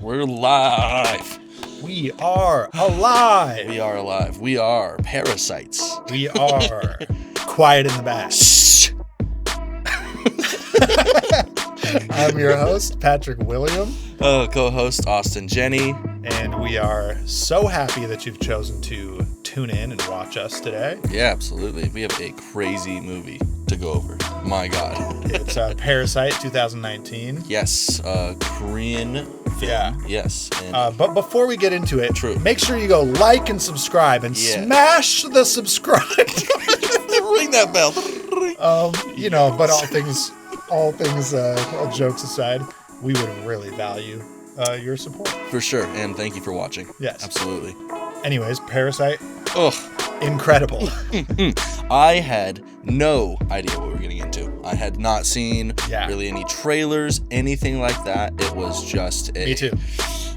We're live. We are alive. We are alive. We are parasites. We are quiet in the back. Shh. I'm your host, Patrick William. Co-host Austin Jenny. And we are so happy that you've chosen to tune in and watch us today. Yeah, absolutely. We have a crazy movie to go over. My God. It's Parasite 2019. Yes, Korean film. Yeah. Yes. And But before we get into it, True. make sure you go like and subscribe and smash the subscribe. ring that bell. But all jokes aside, we would really value your support. For sure. And thank you for watching. Yes. Absolutely. Anyways, Parasite. Ugh. Incredible. I had no idea what we were getting into. I had not seen really any trailers, anything like that. It was just a Me too.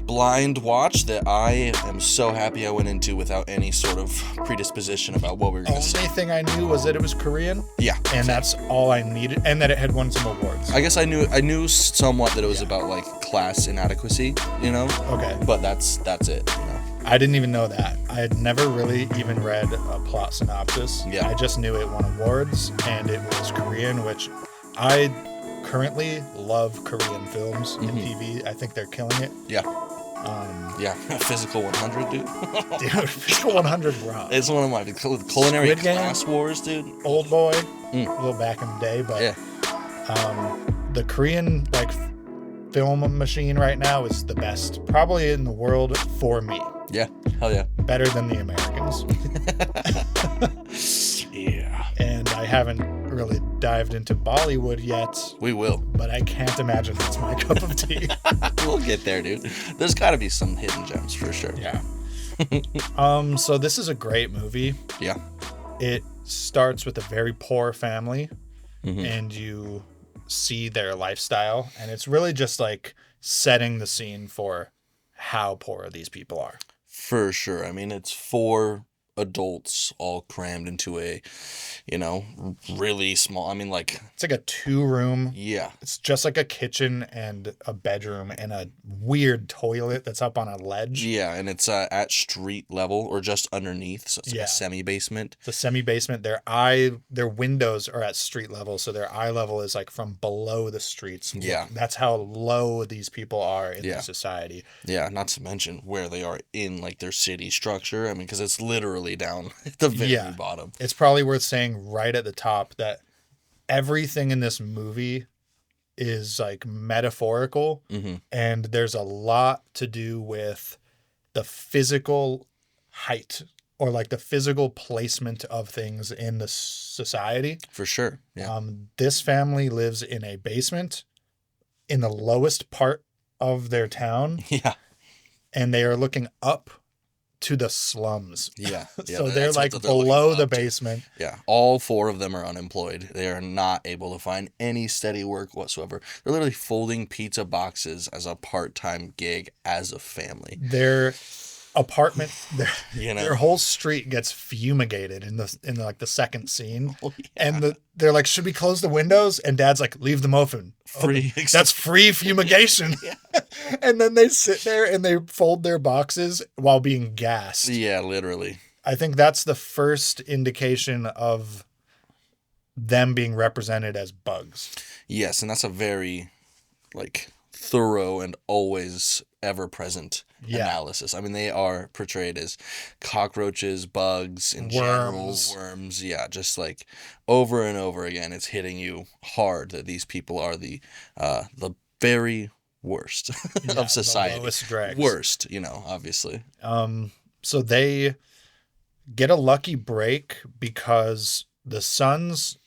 blind watch that I am so happy I went into without any sort of predisposition about what we were going to see. Only thing I knew was that it was Korean. Yeah. And that's all I needed, and that it had won some awards. I guess I knew somewhat that it was about like class inadequacy, you know? Okay. But that's it, you know. I didn't even know that. I had never really even read a plot synopsis. Yeah. I just knew it won awards, and it was Korean, which I currently love Korean films and TV. I think they're killing it. Yeah. Physical 100, dude. Dude, Physical 100 rock. It's one of my culinary Squid Game? class wars, dude. Old Boy, a little back in the day, but the Korean film machine right now is the best, probably in the world for me. Yeah, hell yeah. Better than the Americans. Yeah. And I haven't really dived into Bollywood yet. We will. But I can't imagine that's my cup of tea. We'll get there, dude. There's got to be some hidden gems for sure. Yeah. So this is a great movie. Yeah. It starts with a very poor family, and you see their lifestyle, and it's really just like setting the scene for how poor these people are. For sure. I mean, it's 4 adults all crammed into a, really small, it's like a 2-room. Yeah. It's just like a kitchen and a bedroom and a weird toilet that's up on a ledge. Yeah, and it's at street level or just underneath, so it's like a semi-basement. The semi-basement, their windows are at street level, so their eye level is like from below the streets. Yeah. That's how low these people are in the society. Yeah, not to mention where they are in like their city structure. I mean, because it's literally down at the very bottom. It's probably worth saying right at the top that everything in this movie is like metaphorical, and there's a lot to do with the physical height or like the physical placement of things in the society. For sure. Yeah. This family lives in a basement in the lowest part of their town. Yeah. And they are looking up to the slums. Yeah. So they're like below the basement. Yeah. All 4 of them are unemployed. They are not able to find any steady work whatsoever. They're literally folding pizza boxes as a part-time gig as a family. Their apartment, their whole street gets fumigated in the second scene. Oh, yeah. And they're like, should we close the windows? And Dad's like, leave them open. Free. That's free fumigation. And then they sit there and they fold their boxes while being gassed. Yeah, literally. I think that's the first indication of them being represented as bugs. Yes, and that's a very thorough and always ever present analysis. I mean, they are portrayed as cockroaches, bugs, in general, worms. Yeah, just like over and over again, it's hitting you hard that these people are the very worst of society. The lowest dregs. Worst, obviously. So they get a lucky break because the son's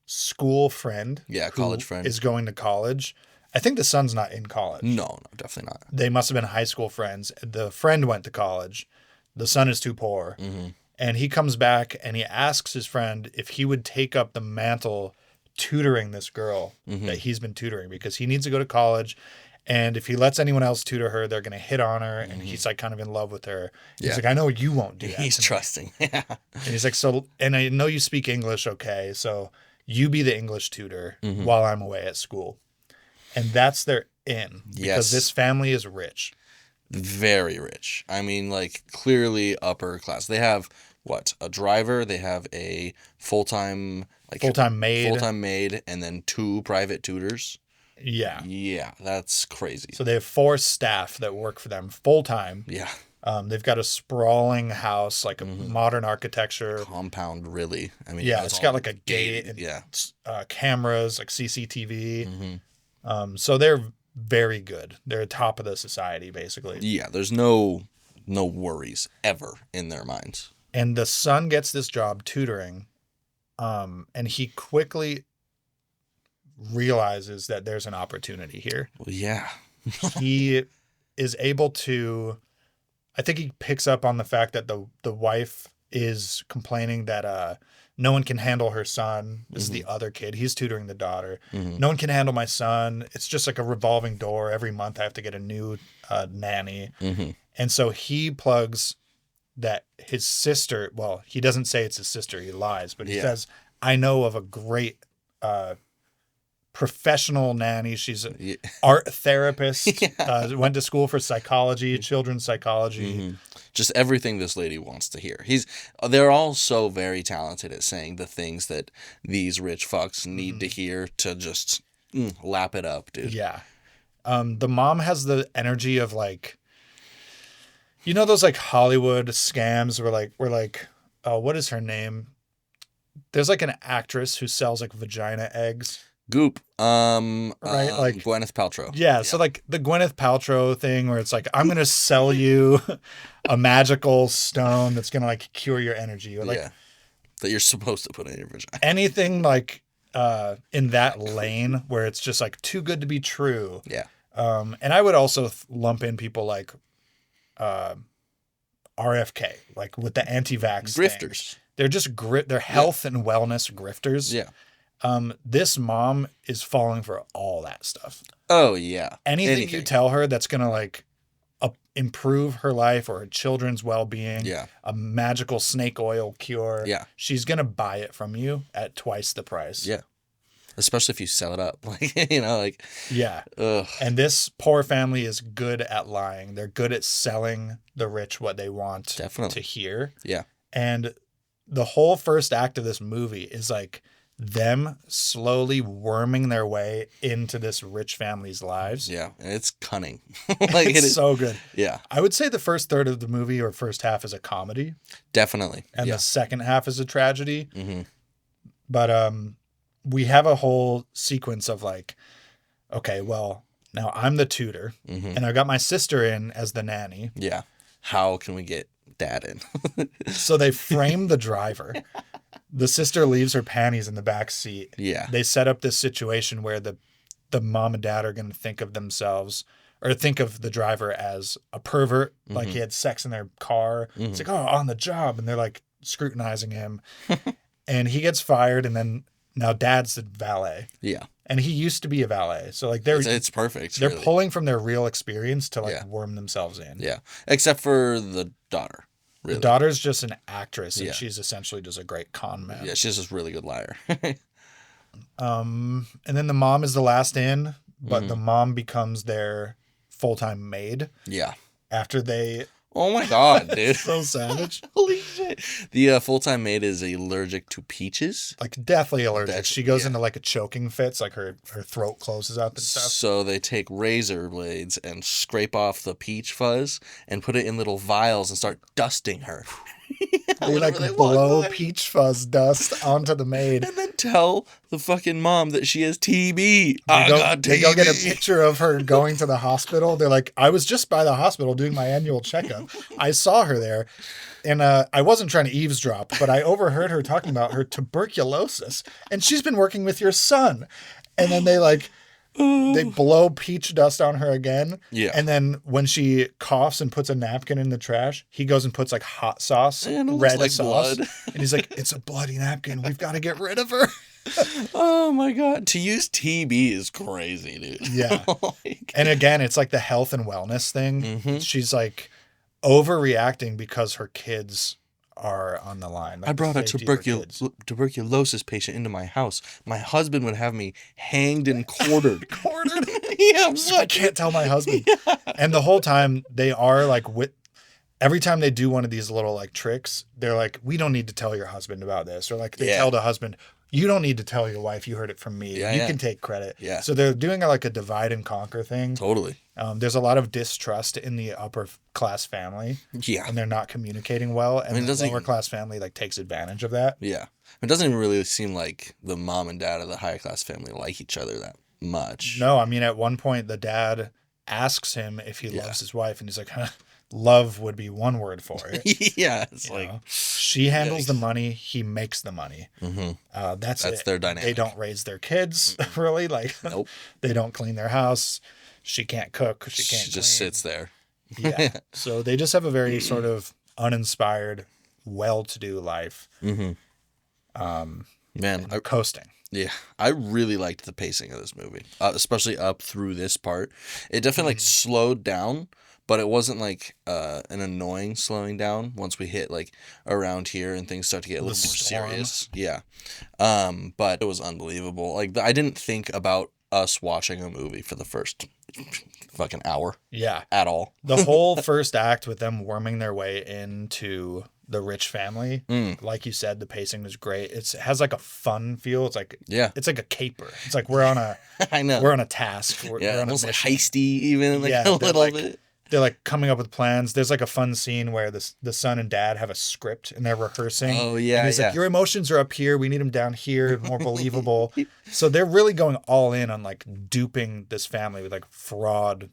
school friend, college friend, is going to college. I think the son's not in college. No, definitely not. They must have been high school friends. The friend went to college. The son is too poor. And he comes back and he asks his friend if he would take up the mantle tutoring this girl that he's been tutoring because he needs to go to college. And if he lets anyone else tutor her, they're going to hit on her. And he's kind of in love with her. He's like, I know you won't do that. He's trusting. Yeah. And he's like, and I know you speak English. Okay. So you be the English tutor while I'm away at school. And that's their in because Yes. this family is rich. Very rich. I mean, like, clearly upper class. They have, what, a driver, they have a full-time maid, and then 2 private tutors. Yeah. Yeah, that's crazy. So they have 4 staff that work for them full-time. Yeah. They've got a sprawling house, like a modern architecture. Compound, really. I mean, Yeah, it's got like a gate and yeah. cameras, like CCTV. So they're very good. They're top of the society, basically. Yeah, there's no worries ever in their minds. And the son gets this job tutoring, and he quickly realizes that there's an opportunity here. Well, yeah. He is able to, I think he picks up on the fact that the wife is complaining that no one can handle her son. This is the other kid. He's tutoring the daughter. No one can handle my son. It's just like a revolving door. Every month I have to get a new nanny. And so he plugs that his sister, well, he doesn't say it's his sister. He lies, but he says, I know of a great professional nanny. She's an art therapist, went to school for psychology, children's psychology. Just everything this lady wants to hear. They're all so very talented at saying the things that these rich fucks need to hear to just lap it up, dude. Yeah. The mom has the energy of like, you know, those like Hollywood scams where like, what is her name? There's like an actress who sells like vagina eggs. Goop. Right? Like Gwyneth Paltrow. Yeah. So like the Gwyneth Paltrow thing where it's like, I'm going to sell you a magical stone that's going to like cure your energy. Or like, that you're supposed to put in your vagina. Anything like in that lane where it's just like too good to be true. Yeah. And I would also lump in people like RFK, like with the anti-vax grifters. Thing. They're just they're health and wellness grifters. Yeah. This mom is falling for all that stuff. Oh yeah. Anything you tell her that's gonna like improve her life or her children's well-being. Yeah. A magical snake oil cure. Yeah. She's gonna buy it from you at twice the price. Yeah. Especially if you sell it up, like, you know, like. Yeah. Ugh. And this poor family is good at lying. They're good at selling the rich what they want to hear. Yeah. And the whole first act of this movie is like them slowly worming their way into this rich family's lives. Yeah. And it's cunning. Like it's so good. Yeah. I would say the first third of the movie or first half is a comedy. Definitely. And the second half is a tragedy. But we have a whole sequence of like, okay, well, now I'm the tutor and I got my sister in as the nanny. Yeah. How can we get dad in? So they frame the driver. The sister leaves her panties in the back seat. Yeah. They set up this situation where the mom and dad are going to think of themselves or think of the driver as a pervert, like he had sex in their car. It's like, oh, on the job. And they're like scrutinizing him. And he gets fired. And then now dad's the valet. Yeah. And he used to be a valet. So like it's perfect. They're really pulling from their real experience to like worm themselves in. Yeah. Except for the daughter. Really. The daughter's just an actress and she's essentially just a great con man. Yeah, she's just a really good liar. And then the mom is the last in, but the mom becomes their full-time maid. Yeah. After they... Oh my God, dude. So savage. Holy shit. The full-time maid is allergic to peaches. Like deathly allergic. She goes into like a choking fit. Like her throat closes up and stuff. So they take razor blades and scrape off the peach fuzz and put it in little vials and start dusting her. They like blow peach fuzz dust onto the maid. And then tell the fucking mom that she has TB. They go get a picture of her going to the hospital. They're like, I was just by the hospital doing my annual checkup. I saw her there. And I wasn't trying to eavesdrop, but I overheard her talking about her tuberculosis. And she's been working with your son. And then they blow peach dust on her again. Yeah. And then when she coughs and puts a napkin in the trash, he goes and puts like hot sauce, red like sauce. Blood. And he's like, it's a bloody napkin. We've got to get rid of her. Oh my God. To use TB is crazy, dude. Yeah. And again, it's like the health and wellness thing. She's like overreacting because her kids are on the line. Like I brought a the safety of her kids. tuberculosis patient into my house. My husband would have me hanged and quartered. Quartered? Yeah, I can't tell my husband. Yeah. And the whole time they are like every time they do one of these little like tricks, they're like, we don't need to tell your husband about this. Or like they tell the husband, you don't need to tell your wife, you heard it from me. You can take credit. Yeah. So they're doing like a divide and conquer thing. Totally. There's a lot of distrust in the upper class family. Yeah. And they're not communicating well. And the lower class family like takes advantage of that. Yeah. It doesn't even really seem like the mom and dad of the higher class family like each other that much. No, I mean, at one point the dad asks him if he loves his wife, and he's like, love would be one word for it. Yeah, it's she handles the money, he makes the money. Mm-hmm. That's their dynamic. They don't raise their kids really. Like, nope. They don't clean their house. She can't cook. She just sits there. Yeah. So they just have a very sort of uninspired, well-to-do life. Mm-hmm. Man, coasting. Yeah, I really liked the pacing of this movie, especially up through this part. It definitely like slowed down, but it wasn't like an annoying slowing down once we hit like around here and things start to get a little more serious. Yeah. But it was unbelievable. Like I didn't think about us watching a movie for the first fucking hour. Yeah. At all. The whole first act with them worming their way into the rich family, like you said, the pacing was great. It has like a fun feel. It's like it's like a caper. It's like we're on a I know we're on a task. We're on almost a like heisty even like a little bit. They're like coming up with plans. There's like a fun scene where the son and dad have a script and they're rehearsing. Oh yeah, and he's like, your emotions are up here. We need them down here, more believable. So they're really going all in on like duping this family with like fraud.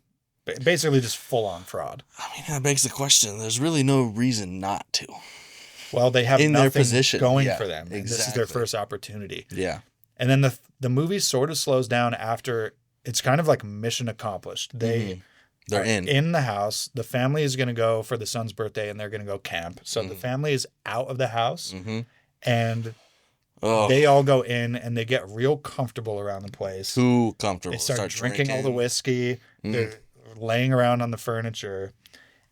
Basically just full-on fraud. I mean, that begs the question. There's really no reason not to. Well, they have in nothing their position going for them. Exactly. This is their first opportunity. Yeah. And then the movie sort of slows down after it's kind of like mission accomplished. They're in the house. The family is going to go for the son's birthday and they're going to go camp. So the family is out of the house and they all go in and they get real comfortable around the place. Too comfortable. They start drinking all the whiskey. They're laying around on the furniture.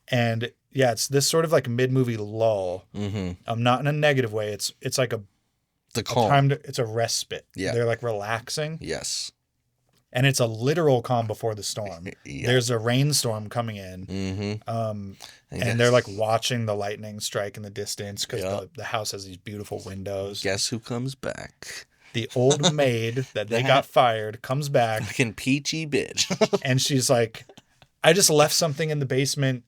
And yeah, it's this sort of like mid-movie lull. Not in a negative way. It's like the calm. Time it's a respite. Yeah. They're like relaxing. Yes. And it's a literal calm before the storm. There's a rainstorm coming in. And they're like watching the lightning strike in the distance because the house has these beautiful windows. Guess who comes back? The old maid that they got fired comes back. Fucking peachy bitch. And she's like, I just left something in the basement.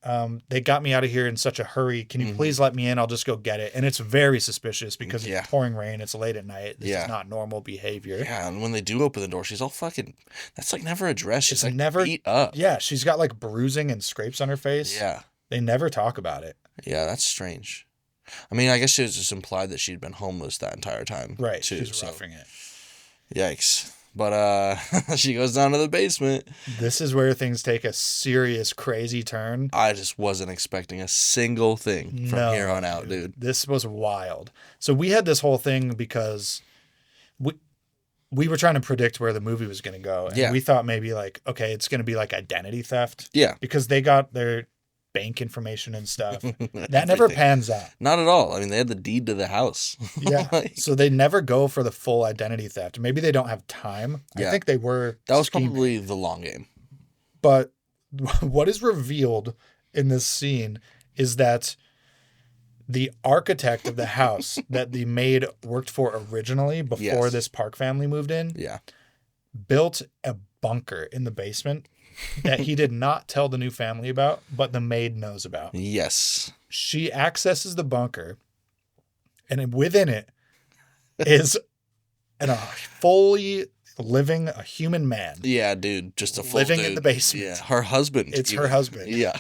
They got me out of here in such a hurry. Can you please let me in? I'll just go get it. And it's very suspicious because it's pouring rain. It's late at night. This is not normal behavior. Yeah, and when they do open the door, she's all fucking... That's like never addressed. She's like never beat up. Yeah, she's got like bruising and scrapes on her face. Yeah. They never talk about it. Yeah, that's strange. I mean, I guess it was just implied that she'd been homeless that entire time. Right, too, she's roughing it. Yikes. But she goes down to the basement. This is where things take a serious, crazy turn. I just wasn't expecting a single thing from here on out, dude. This was wild. So we had this whole thing because we were trying to predict where the movie was going to go. And we thought maybe like, okay, it's going to be like identity theft. Yeah. Because they got their bank information and stuff. That never pans out. Not at all. I mean, they had the deed to the house. Yeah. So they never go for the full identity theft. Maybe they don't have time. I think they were. That was probably the long game. But what is revealed in this scene is that the architect of the house that the maid worked for originally before this Park family moved in built a bunker in the basement that he did not tell the new family about, but the maid knows about. Yes. She accesses the bunker, and within it is a fully living a human man. Yeah, dude. Just a full living dude. In the basement. Yeah, her husband. It's her husband. Yeah.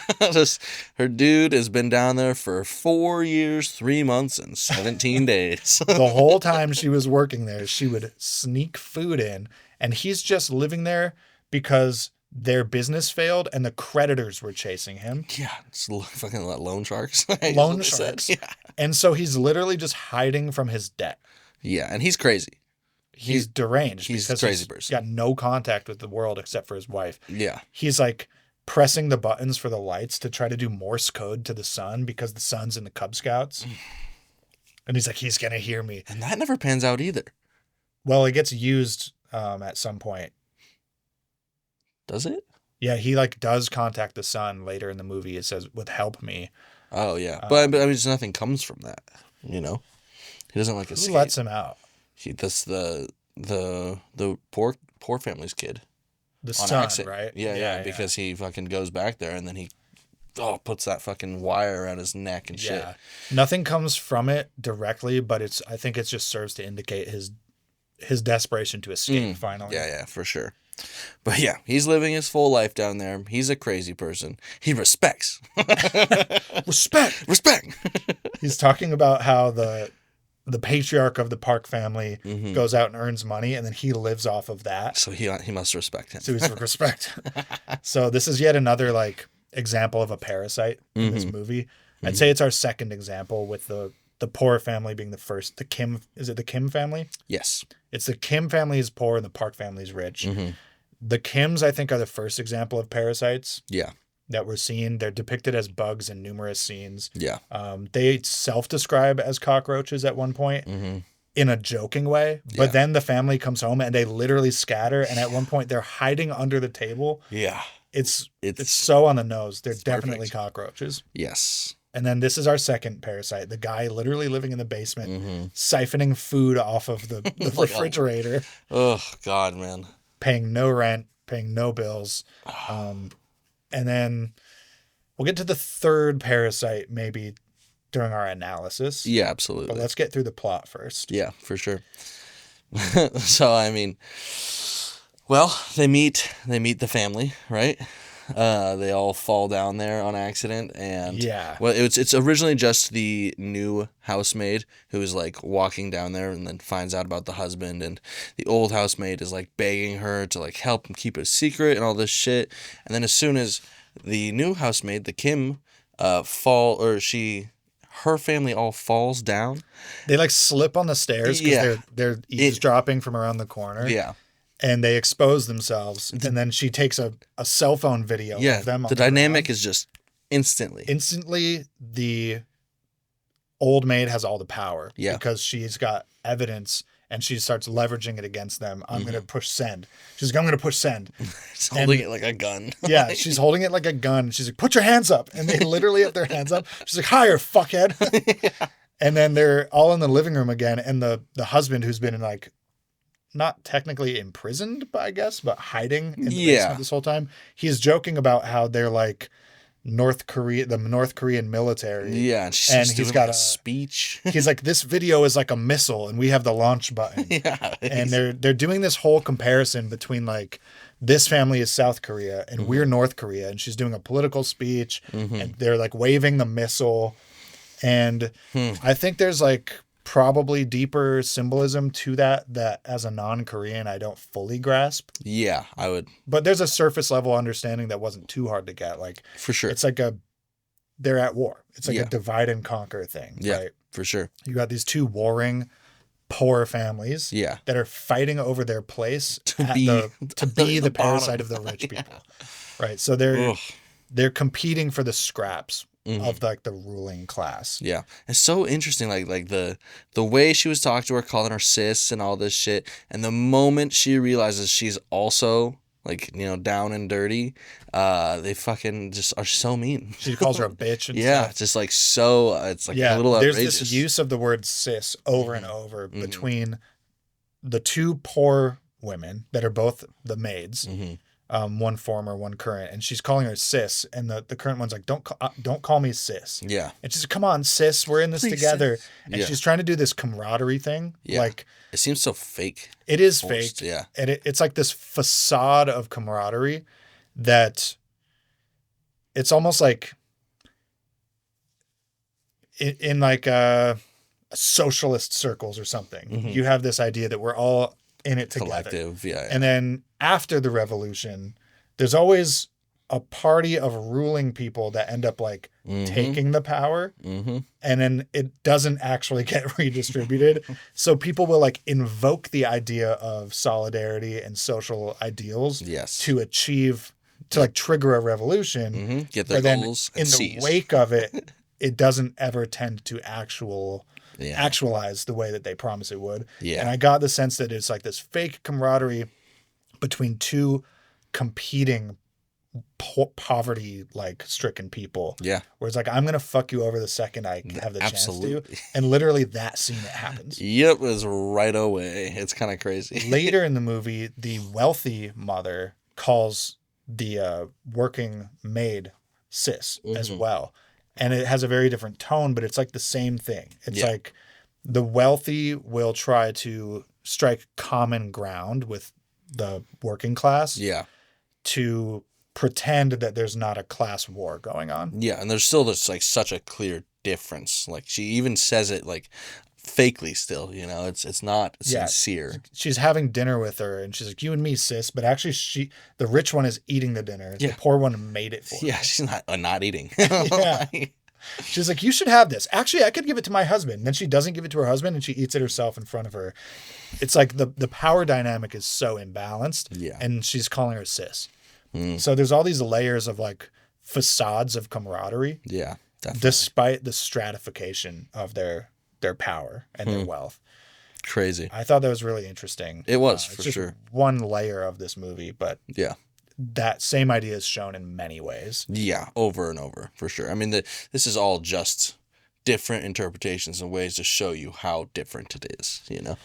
Her dude has been down there for 4 years, 3 months, and 17 days. The whole time she was working there, she would sneak food in, and he's just living there because their business failed and the creditors were chasing him. Yeah, it's fucking loan sharks. Loan sharks. Yeah. And so he's literally just hiding from his debt. Yeah, and he's crazy. He's deranged. He's a crazy person. He's got no contact with the world except for his wife. Yeah. He's like pressing the buttons for the lights to try to do Morse code to the sun because the sun's in the Cub Scouts. And he's like, he's going to hear me. And that never pans out either. Well, it gets used at some point. Does it? Yeah, he like does contact the son later in the movie. It says, "Would help me." Oh yeah, but I mean, just nothing comes from that. You know, he doesn't like escape. Who lets him out? That's the poor family's kid. The son, right? Yeah, because he fucking goes back there and then he puts that fucking wire around his neck and shit. Yeah, nothing comes from it directly, but I think it just serves to indicate his desperation to escape. Finally, yeah, for sure. But yeah, he's living his full life down there. He's a crazy person. He respects. Respect. He's talking about how the patriarch of the Park family goes out and earns money, and then he lives off of that. So he must respect him. So he's respect. So this is yet another like example of a parasite in this movie. I'd say it's our second example, with the poor family being the first. The Kim, is it the Kim family? Yes. It's the Kim family is poor and the Park family is rich. The Kims, I think, are the first example of parasites. Yeah. That we're seeing. They're depicted as bugs in numerous scenes. Yeah. They self-describe as cockroaches at one point in a joking way, but then the family comes home and they literally scatter. And at one point they're hiding under the table. Yeah. It's so on the nose. They're definitely perfect. cockroaches. Yes. And then this is our second parasite. The guy literally living in the basement, siphoning food off of the refrigerator. Oh God, man. Paying no rent, paying no bills. And then we'll get to the third parasite maybe during our analysis. Yeah, absolutely. But let's get through the plot first. Yeah, for sure. So, I mean, well, they meet the family, right? They all fall down there on accident, and well, it's originally just the new housemaid who is like walking down there and then finds out about the husband, and the old housemaid is like begging her to like help him keep it a secret and all this shit. And then as soon as the new housemaid, the Kim, her family all falls down, they like slip on the stairs because they're eavesdropping from around the corner. Yeah. And they expose themselves, and then she takes a cell phone video of them. The dynamic is just instantly. Instantly, the old maid has all the power because she's got evidence, and she starts leveraging it against them. I'm going to push send. She's like, I'm going to push send. She's holding it like a gun. Yeah, she's holding it like a gun. She's like, put your hands up. And they literally have their hands up. She's like, higher, fuckhead. And then they're all in the living room again, and the husband, who's been in like, not technically imprisoned, I guess, but hiding in the basement this whole time. He's joking about how they're like the North Korean military. Yeah, and he's got a speech. He's like, this video is like a missile, and we have the launch button. Yeah, and they're doing this whole comparison between like this family is South Korea and we're North Korea, and she's doing a political speech, and they're like waving the missile, and I think there's like probably deeper symbolism to that as a non-Korean I don't fully grasp. Yeah, I would. But there's a surface level understanding that wasn't too hard to get. Like, for sure. It's like they're at war. It's like a divide and conquer thing. Yeah, right? For sure. You got these two warring poor families that are fighting over their place to be the parasite of the rich people. Right. So they're competing for the scraps of like the ruling class. Yeah. It's so interesting, like the way she was talking to her, calling her sis and all this shit, and the moment she realizes she's also like, you know, down and dirty, they fucking just are so mean. She calls her a bitch and stuff. Just like so it's like a little outrageous. There's this use of the word sis over and over between the two poor women that are both the maids. One former, one current, and she's calling her sis, and the current one's like, don't call me sis. Yeah. And she's like, come on, sis, we're in this together. Sis. And she's trying to do this camaraderie thing. Yeah. Like, it seems so fake. It is fake. Yeah. And it's like this facade of camaraderie that it's almost like in like socialist circles or something. You have this idea that we're all in it together. Collective, yeah. And then after the revolution, there's always a party of ruling people that end up like taking the power, and then it doesn't actually get redistributed. So people will like invoke the idea of solidarity and social ideals to like trigger a revolution. Get their goals. In the wake of it, it doesn't ever tend to actual actualize the way that they promise it would. Yeah. And I got the sense that it's like this fake camaraderie between two competing poverty like stricken people. Yeah. Where it's like, I'm gonna fuck you over the second I have the chance to. And literally that scene it happens. Yep, it was right away. It's kind of crazy. Later in the movie, the wealthy mother calls the working maid sis as well. And it has a very different tone, but it's like the same thing. It's like the wealthy will try to strike common ground with the working class. Yeah. To pretend that there's not a class war going on. Yeah, and there's still this like such a clear difference. Like she even says it like fakely still, you know, it's not sincere. She's having dinner with her and she's like, you and me, sis, but actually the rich one is eating the dinner. The poor one made it for her. Yeah, she's not eating. Yeah. She's like, you should have this. Actually, I could give it to my husband. And then she doesn't give it to her husband and she eats it herself in front of her. It's like the power dynamic is so imbalanced. Yeah. And she's calling her sis. So there's all these layers of like facades of camaraderie. Yeah, definitely. Despite the stratification of their power and their wealth. Crazy. I thought that was really interesting. It was, for just sure. One layer of this movie, but yeah, that same idea is shown in many ways. Yeah, over and over, for sure. I mean, this is all just different interpretations and ways to show you how different it is, you know?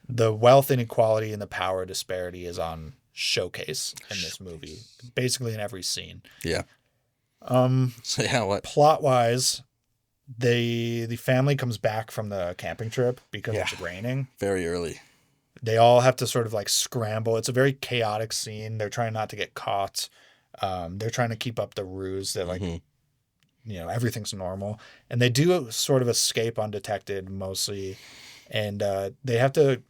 The wealth inequality and the power disparity is on showcase in this movie, basically in every scene. Yeah. So yeah, what? Plot-wise, the family comes back from the camping trip because it's raining. Very early. They all have to sort of like scramble. It's a very chaotic scene. They're trying not to get caught. They're trying to keep up the ruse that like, you know, everything's normal. And they do sort of escape undetected mostly. And they have to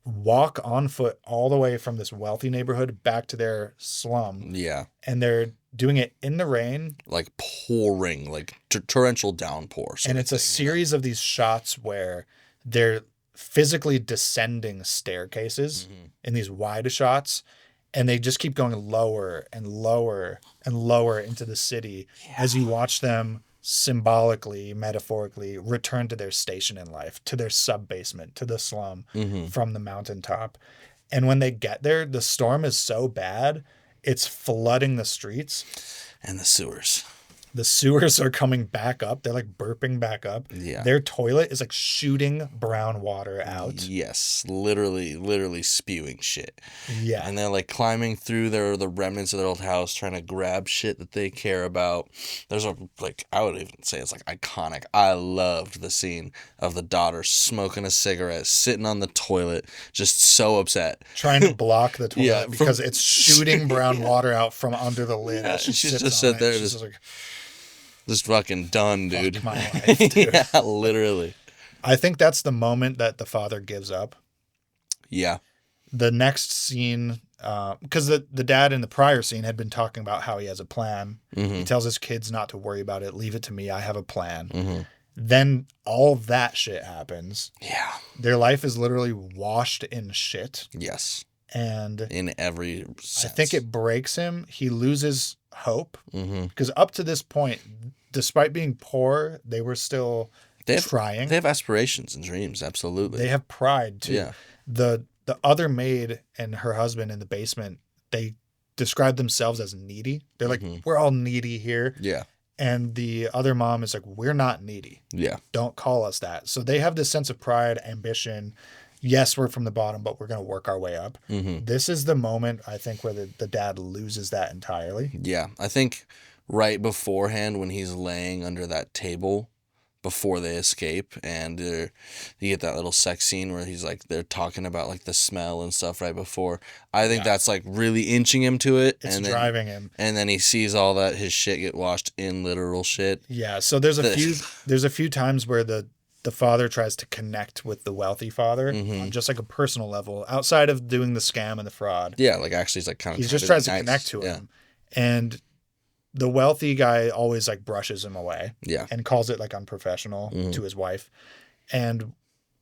walk on foot all the way from this wealthy neighborhood back to their slum. Yeah. And they're doing it in the rain. Like pouring, like torrential downpour. And it's a series of these shots where they're physically descending staircases in these wide shots. And they just keep going lower and lower and lower into the city as you watch them symbolically, metaphorically return to their station in life, to their sub-basement, to the slum from the mountaintop. And when they get there, the storm is so bad, it's flooding the streets. And the sewers. The sewers are coming back up. They're like burping back up. Yeah. Their toilet is like shooting brown water out. Yes. Literally spewing shit. Yeah. And they're like climbing through the remnants of their old house, trying to grab shit that they care about. There's I would even say it's like iconic. I loved the scene of the daughter smoking a cigarette, sitting on the toilet, just so upset. Trying to block the toilet because it's shooting brown water out from under the lid. Yeah, she's just sit there just fucking done, dude. Fuck my life, dude. Yeah, literally. I think that's the moment that the father gives up. Yeah. The next scene, because the dad in the prior scene had been talking about how he has a plan. He tells his kids not to worry about it. Leave it to me. I have a plan. Then all that shit happens. Yeah. Their life is literally washed in shit. Yes. And in every sense. I think it breaks him. He loses hope. Because up to this point, despite being poor, they were still trying. They have aspirations and dreams, absolutely. They have pride, too. Yeah. The other maid and her husband in the basement, they describe themselves as needy. They're like, we're all needy here. Yeah. And the other mom is like, we're not needy. Yeah. Don't call us that. So they have this sense of pride, ambition. Yes, we're from the bottom, but we're going to work our way up. This is the moment, I think, where the dad loses that entirely. Yeah. I think right beforehand when he's laying under that table before they escape and you get that little sex scene where he's like, they're talking about like the smell and stuff right before. I think that's like really inching him to it. It's driving him. And then he sees all that, his shit get washed in literal shit. Yeah. So there's a few times where the father tries to connect with the wealthy father on just like a personal level outside of doing the scam and the fraud. Yeah. Like actually he's like kind of, he just tries to connect to him. And the wealthy guy always like brushes him away and calls it like unprofessional to his wife. And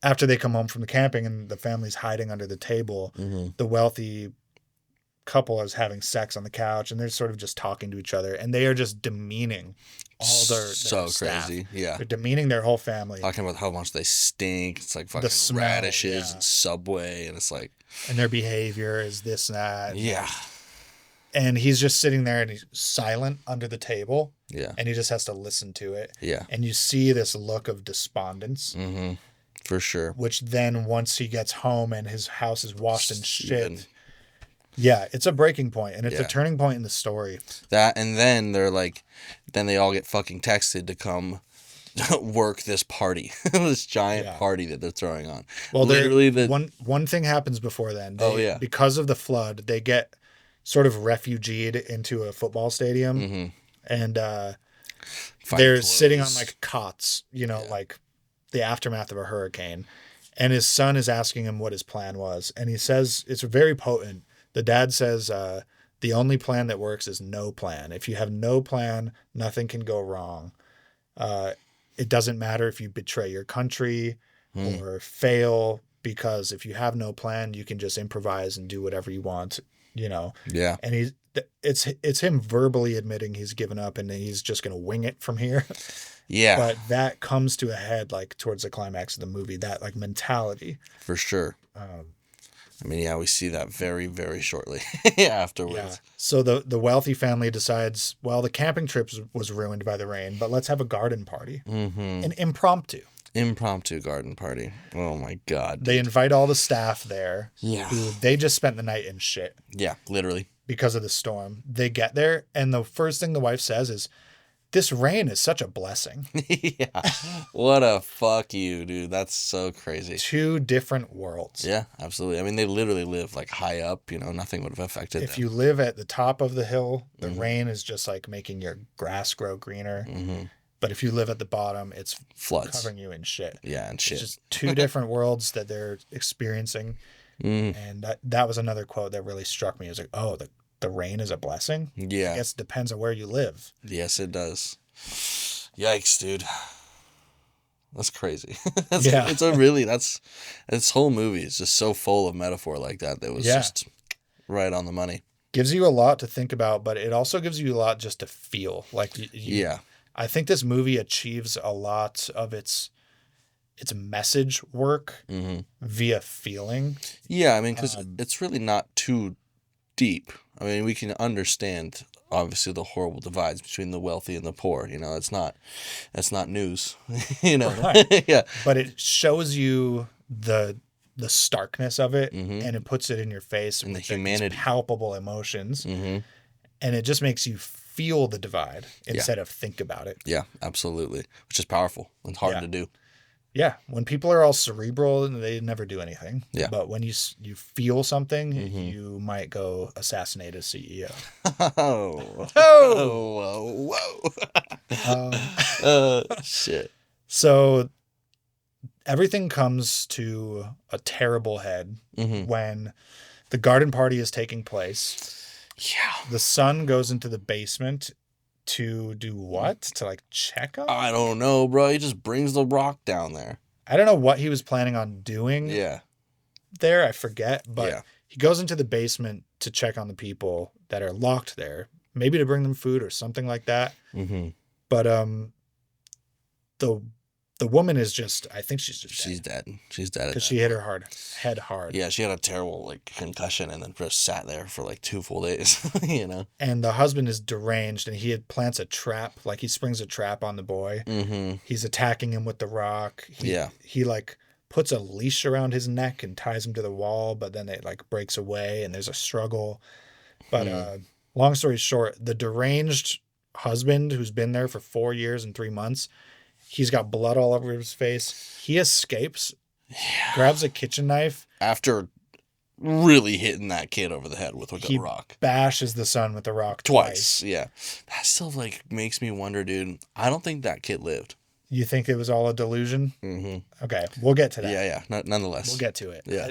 after they come home from the camping and the family's hiding under the table, the wealthy couple is having sex on the couch and they're sort of just talking to each other and they are just demeaning all their so staff. crazy. Yeah. They're demeaning their whole family. Talking about how much they stink. It's like fucking smell, radishes and Subway, and it's like, and their behavior is this and that. Yeah. And he's just sitting there and he's silent under the table. Yeah. And he just has to listen to it. Yeah. And you see this look of despondence. Mm-hmm. For sure. Which then once he gets home and his house is washed in shit. Yeah, it's a breaking point, and it's a turning point in the story. That, and then they're like, then they all get fucking texted to come work this party, this giant party that they're throwing on. Well, literally, one thing happens before then. Because of the flood, they get sort of refugeed into a football stadium, and they're sitting on like cots, like the aftermath of a hurricane. And his son is asking him what his plan was, and he says it's very potent. The dad says, the only plan that works is no plan. If you have no plan, nothing can go wrong. It doesn't matter if you betray your country or fail, because if you have no plan, you can just improvise and do whatever you want, Yeah. And it's him verbally admitting he's given up and he's just going to wing it from here. Yeah. But that comes to a head like towards the climax of the movie, that like mentality. For sure. I mean, we see that very, very shortly afterwards. Yeah. So the wealthy family decides, well, the camping trip was ruined by the rain, but let's have a garden party. An impromptu garden party. Oh, my God. Dude. They invite all the staff there. Yeah. Who they just spent the night in shit. Yeah, literally. Because of the storm. They get there, and the first thing the wife says is, this rain is such a blessing. Yeah. What a fuck you, dude. That's so crazy. Two different worlds. Yeah, absolutely. I mean, they literally live like high up, nothing would have affected them. If you live at the top of the hill, the rain is just like making your grass grow greener. But if you live at the bottom, it's floods, covering you in shit. Yeah, and shit. It's just two different worlds that they're experiencing. And that was another quote that really struck me. It was like, oh, the rain is a blessing? Yeah. I guess it depends on where you live. Yes, it does. Yikes, dude. That's crazy. This whole movie is just so full of metaphor like that. That was just right on the money. Gives you a lot to think about, but it also gives you a lot just to feel. Like, I think this movie achieves a lot of its message work via feeling. Yeah, I mean, because it's really not too deep. I mean, we can understand obviously the horrible divides between the wealthy and the poor. That's not news. Right. Yeah. But it shows you the starkness of it, and it puts it in your face, and the humanity, palpable emotions, and it just makes you feel the divide instead of think about it. Yeah, absolutely, which is powerful and hard to do. Yeah, when people are all cerebral, they never do anything. Yeah. But when you feel something, you might go assassinate a CEO. Whoa. Shit. So everything comes to a terrible head when the garden party is taking place. Yeah. The son goes into the basement to do what? To like check on? I don't know, bro. He just brings the rock down there. I don't know what he was planning on doing. Yeah. There, I forget, but he goes into the basement to check on the people that are locked there, maybe to bring them food or something like that. But the woman is just, I think she's dead. She's dead because she hit her head hard. Yeah, she had a terrible concussion and then just sat there for 2 full days. And the husband is deranged, and he plants a trap. He springs a trap on the boy. He's attacking him with the rock. He puts a leash around his neck and ties him to the wall, but then it breaks away and there's a struggle. But long story short, the deranged husband who's been there for 4 years and 3 months, he's got blood all over his face. He escapes, grabs a kitchen knife. After really hitting that kid over the head with a rock. Bashes the son with the rock twice. Yeah. That still makes me wonder, dude. I don't think that kid lived. You think it was all a delusion? Okay, we'll get to that. Yeah. Nonetheless. We'll get to it. Yeah.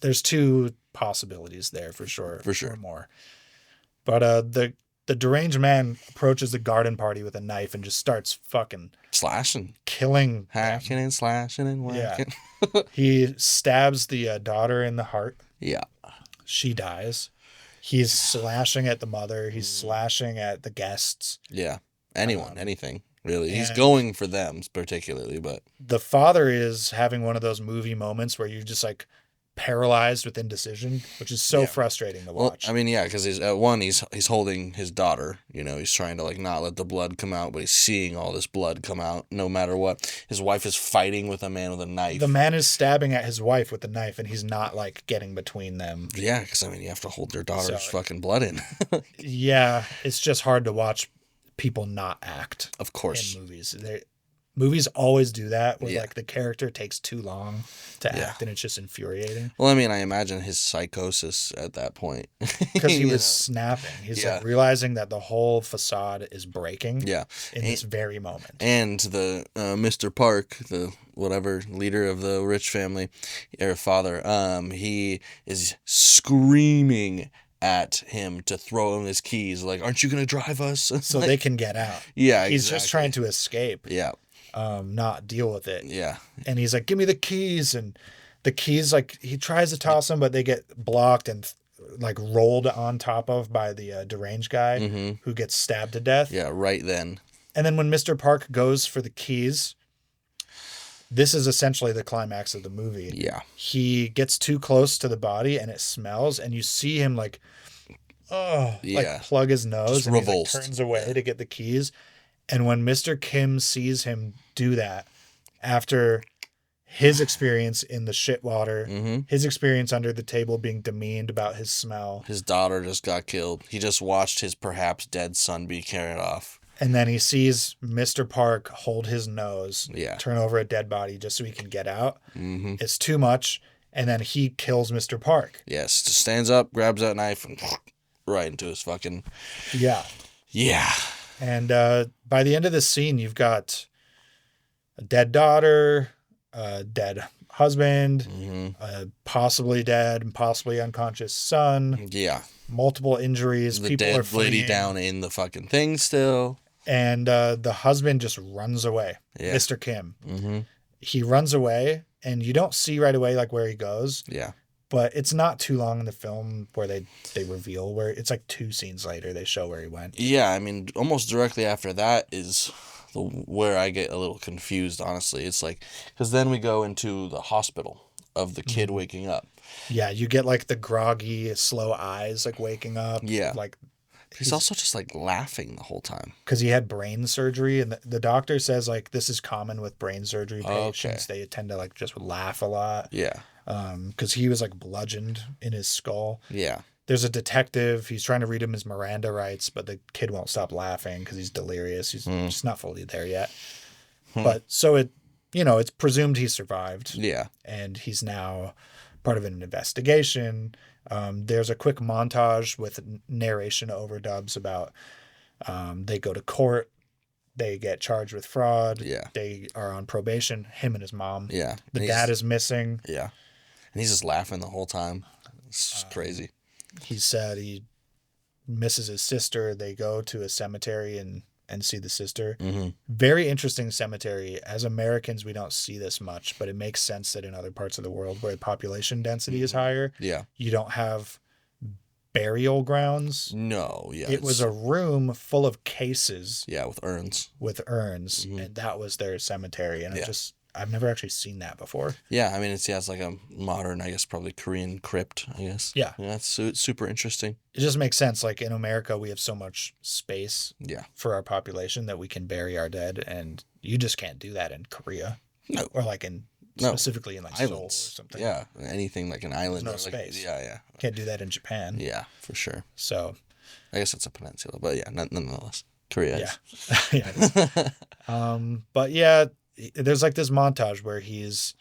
There's 2 possibilities there for sure. For sure. Or more. But the deranged man approaches the garden party with a knife and just starts fucking slashing, killing, hacking and slashing and whacking. Yeah. He stabs the daughter in the heart. Yeah. She dies. He's slashing at the mother. He's slashing at the guests. Yeah. anyone, anything. Really, he's and going for them particularly, but the father is having one of those movie moments where you're just like paralyzed with indecision, which is so yeah. frustrating to Well, watch. I mean, yeah, because he's at one, he's holding his daughter. You know, he's trying to like not let the blood come out, but he's seeing all this blood come out no matter what. His wife is fighting with a man with a knife. The man is stabbing at his wife with the knife, and he's not like getting between them. Yeah, because I mean, you have to hold their daughter's fucking blood in. Yeah, it's just hard to watch people not act. Of course, in movies. Movies always do that, where like the character takes too long to act, and it's just infuriating. Well, I mean, I imagine his psychosis at that point, because he was snapping. He's like realizing that the whole facade is breaking. Yeah, in this very moment. And the Mr. Park, the whatever leader of the rich family, or father, he is screaming at him to throw him his keys. Like, aren't you gonna drive us? So like, they can get out. Yeah, he's just trying to escape. Yeah. Not deal with it. Yeah. And he's like, give me the keys. And the keys, like, he tries to toss them, but they get blocked and like rolled on top of by the deranged guy who gets stabbed to death. Yeah, right then. And then when Mr. Park goes for the keys, this is essentially the climax of the movie. Yeah. He gets too close to the body and it smells, and you see him like plug his nose, just and he like, turns away to get the keys. And when Mr. Kim sees him do that, after his experience in the shit water, his experience under the table being demeaned about his smell. His daughter just got killed. He just watched his perhaps dead son be carried off. And then he sees Mr. Park hold his nose, turn over a dead body just so he can get out. It's too much. And then he kills Mr. Park. Yes, just stands up, grabs that knife, and right into his fucking... Yeah. Yeah. And by the end of this scene, you've got a dead daughter, a dead husband, a possibly dead and possibly unconscious son. Yeah. Multiple injuries. The people dead are fleeing. lady down in the fucking thing still. And the husband just runs away. Yeah. Mr. Kim. He runs away, and you don't see right away like where he goes. Yeah. But it's not too long in the film where they reveal where it's like 2 scenes later they show where he went. Yeah, I mean, almost directly after that is where I get a little confused, honestly. It's like, because then we go into the hospital of the kid waking up. Yeah, you get like the groggy, slow eyes like waking up. Yeah. Like he's also just like laughing the whole time. Because he had brain surgery, and the doctor says like this is common with brain surgery patients. Okay. They tend to like just laugh a lot. Yeah. Because he was like bludgeoned in his skull. Yeah. There's a detective. He's trying to read him his Miranda rights, but the kid won't stop laughing because he's delirious. He's just not fully there yet. But so it's presumed he survived. Yeah. And he's now part of an investigation. There's a quick montage with narration overdubs about they go to court. They get charged with fraud. Yeah. They are on probation, him and his mom. Yeah. The dad is missing. Yeah. And he's just laughing the whole time. It's crazy. He said he misses his sister. They go to a cemetery and see the sister. Very interesting cemetery. As Americans, we don't see this much, but it makes sense that in other parts of the world where population density is higher, you don't have burial grounds. No, yeah. It was a room full of cases. Yeah, with urns. And that was their cemetery. And I've never actually seen that before. Yeah, I mean, it's like a modern, I guess, probably Korean crypt, I guess. Yeah. It's super interesting. It just makes sense. Like in America, we have so much space for our population that we can bury our dead. And you just can't do that in Korea. No. Or like specifically in like islands. Seoul or something. Yeah, anything like an island. There's no space. Yeah. Can't do that in Japan. Yeah, for sure. So. I guess it's a peninsula, but yeah, nonetheless. Korea is. Yeah. But yeah, there's like this montage where he's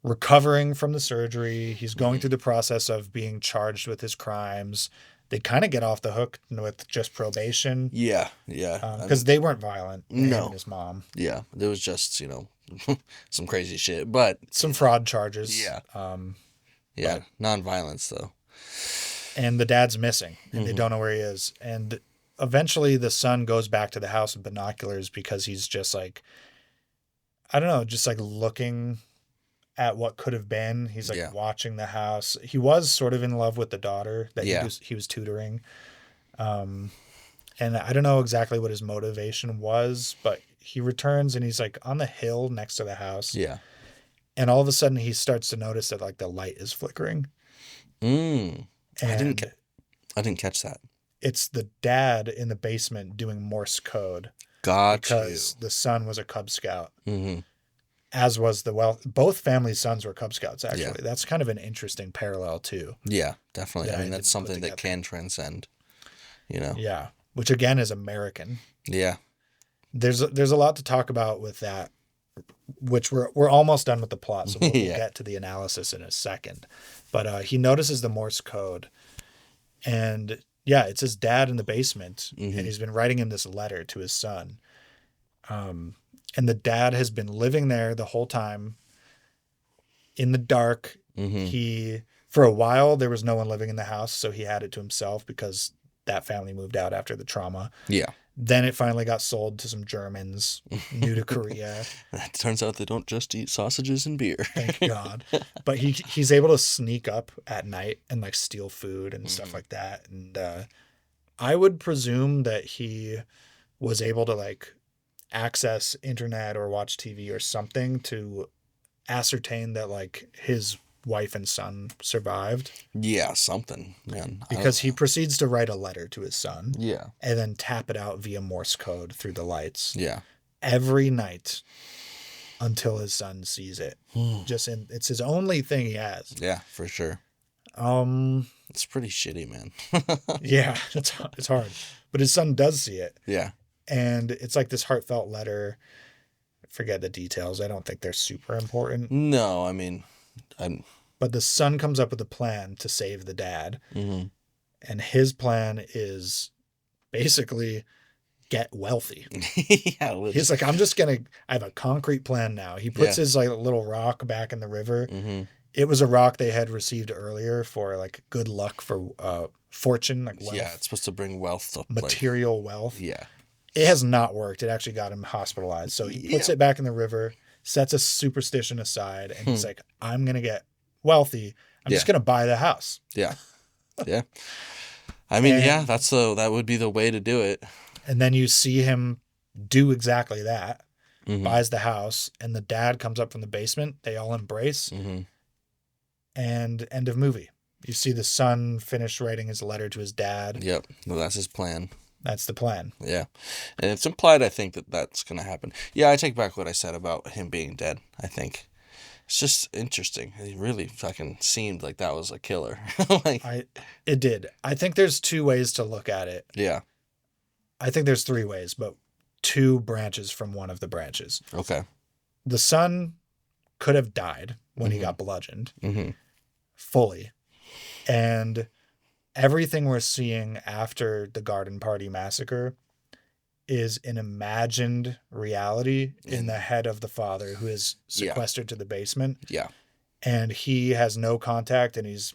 recovering from the surgery. He's going through the process of being charged with his crimes. They kind of get off the hook with just probation. Yeah. Because they weren't violent. Him and his mom. Yeah. There was just, some crazy shit, but. Some fraud charges. Yeah. Yeah. Non-violence, though. And the dad's missing, and they don't know where he is. And eventually the son goes back to the house with binoculars because he's just like, I don't know, just like looking at what could have been. He's like watching the house. He was sort of in love with the daughter that he was tutoring. And I don't know exactly what his motivation was, but he returns and he's like on the hill next to the house. Yeah. And all of a sudden he starts to notice that like the light is flickering. I And didn't catch that. it's the dad in the basement doing Morse code. Got because the son was a Cub Scout. Mm-hmm. As was both families' sons were Cub Scouts, actually. Yeah. That's kind of an interesting parallel, too. Yeah, definitely. I mean, that's something that can transcend, you know? Yeah, which again is American. Yeah. There's a lot to talk about with that, which we're almost done with the plot, so we'll get to the analysis in a second. But he notices the Morse code, and yeah, it's his dad in the basement, and he's been writing him this letter to his son. And the dad has been living there the whole time in the dark. For a while, there was no one living in the house, so he had it to himself because that family moved out after the trauma. Yeah. Then it finally got sold to some Germans new to Korea. It turns out they don't just eat sausages and beer. Thank God. But he's able to sneak up at night and like steal food and stuff like that. And I would presume that he was able to like access internet or watch TV or something to ascertain that like his wife and son survived. Yeah, something, man. Because he proceeds to write a letter to his son. Yeah. And then tap it out via Morse code through the lights. Yeah. Every night until his son sees it. It's his only thing he has. Yeah, for sure. It's pretty shitty, man. Yeah, it's hard. But his son does see it. Yeah. And it's like this heartfelt letter. Forget the details. I don't think they're super important. No, I mean, But the son comes up with a plan to save the dad. And his plan is basically get wealthy. Yeah, he's like, I have a concrete plan now. He puts his like little rock back in the river. It was a rock they had received earlier for like good luck for fortune, like wealth. Yeah, it's supposed to bring wealth up. Material wealth. Yeah. It has not worked. It actually got him hospitalized. So he puts it back in the river, sets a superstition aside, and he's like, I'm going to get wealthy. I'm just going to buy the house. Yeah. Yeah. I mean, that would be the way to do it. And then you see him do exactly that. Buys the house, and the dad comes up from the basement. They all embrace. And end of movie. You see the son finish writing his letter to his dad. Yep. Well, that's his plan. That's the plan. Yeah. And it's implied, I think, that that's going to happen. Yeah, I take back what I said about him being dead, I think. It's just interesting. It really fucking seemed like that was a killer. It did. I think there's two ways to look at it. Yeah. I think there's three ways, but two branches from one of the branches. Okay. The son could have died when he got bludgeoned. Fully. And everything we're seeing after the garden party massacre is an imagined reality in the head of the father who is sequestered to the basement. Yeah. And he has no contact, and he's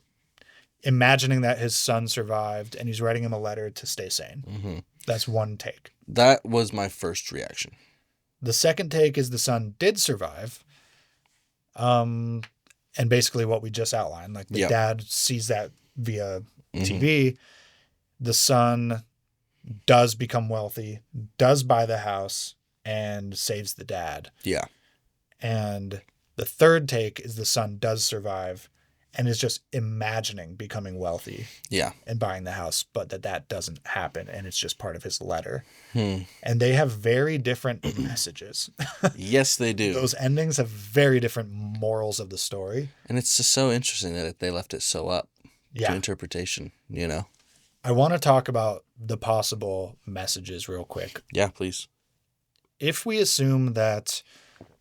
imagining that his son survived, and he's writing him a letter to stay sane. That's one take. That was my first reaction. The second take is the son did survive. And basically what we just outlined, like the dad sees that via TV. The son does become wealthy, does buy the house, and saves the dad. Yeah. And the third take is the son does survive and is just imagining becoming wealthy. Yeah. And buying the house, but that doesn't happen, and it's just part of his letter. And they have very different messages. Yes, they do. Those endings have very different morals of the story. And it's just so interesting that they left it so up to interpretation, you know? I want to talk about the possible messages real quick. Yeah, please. If we assume that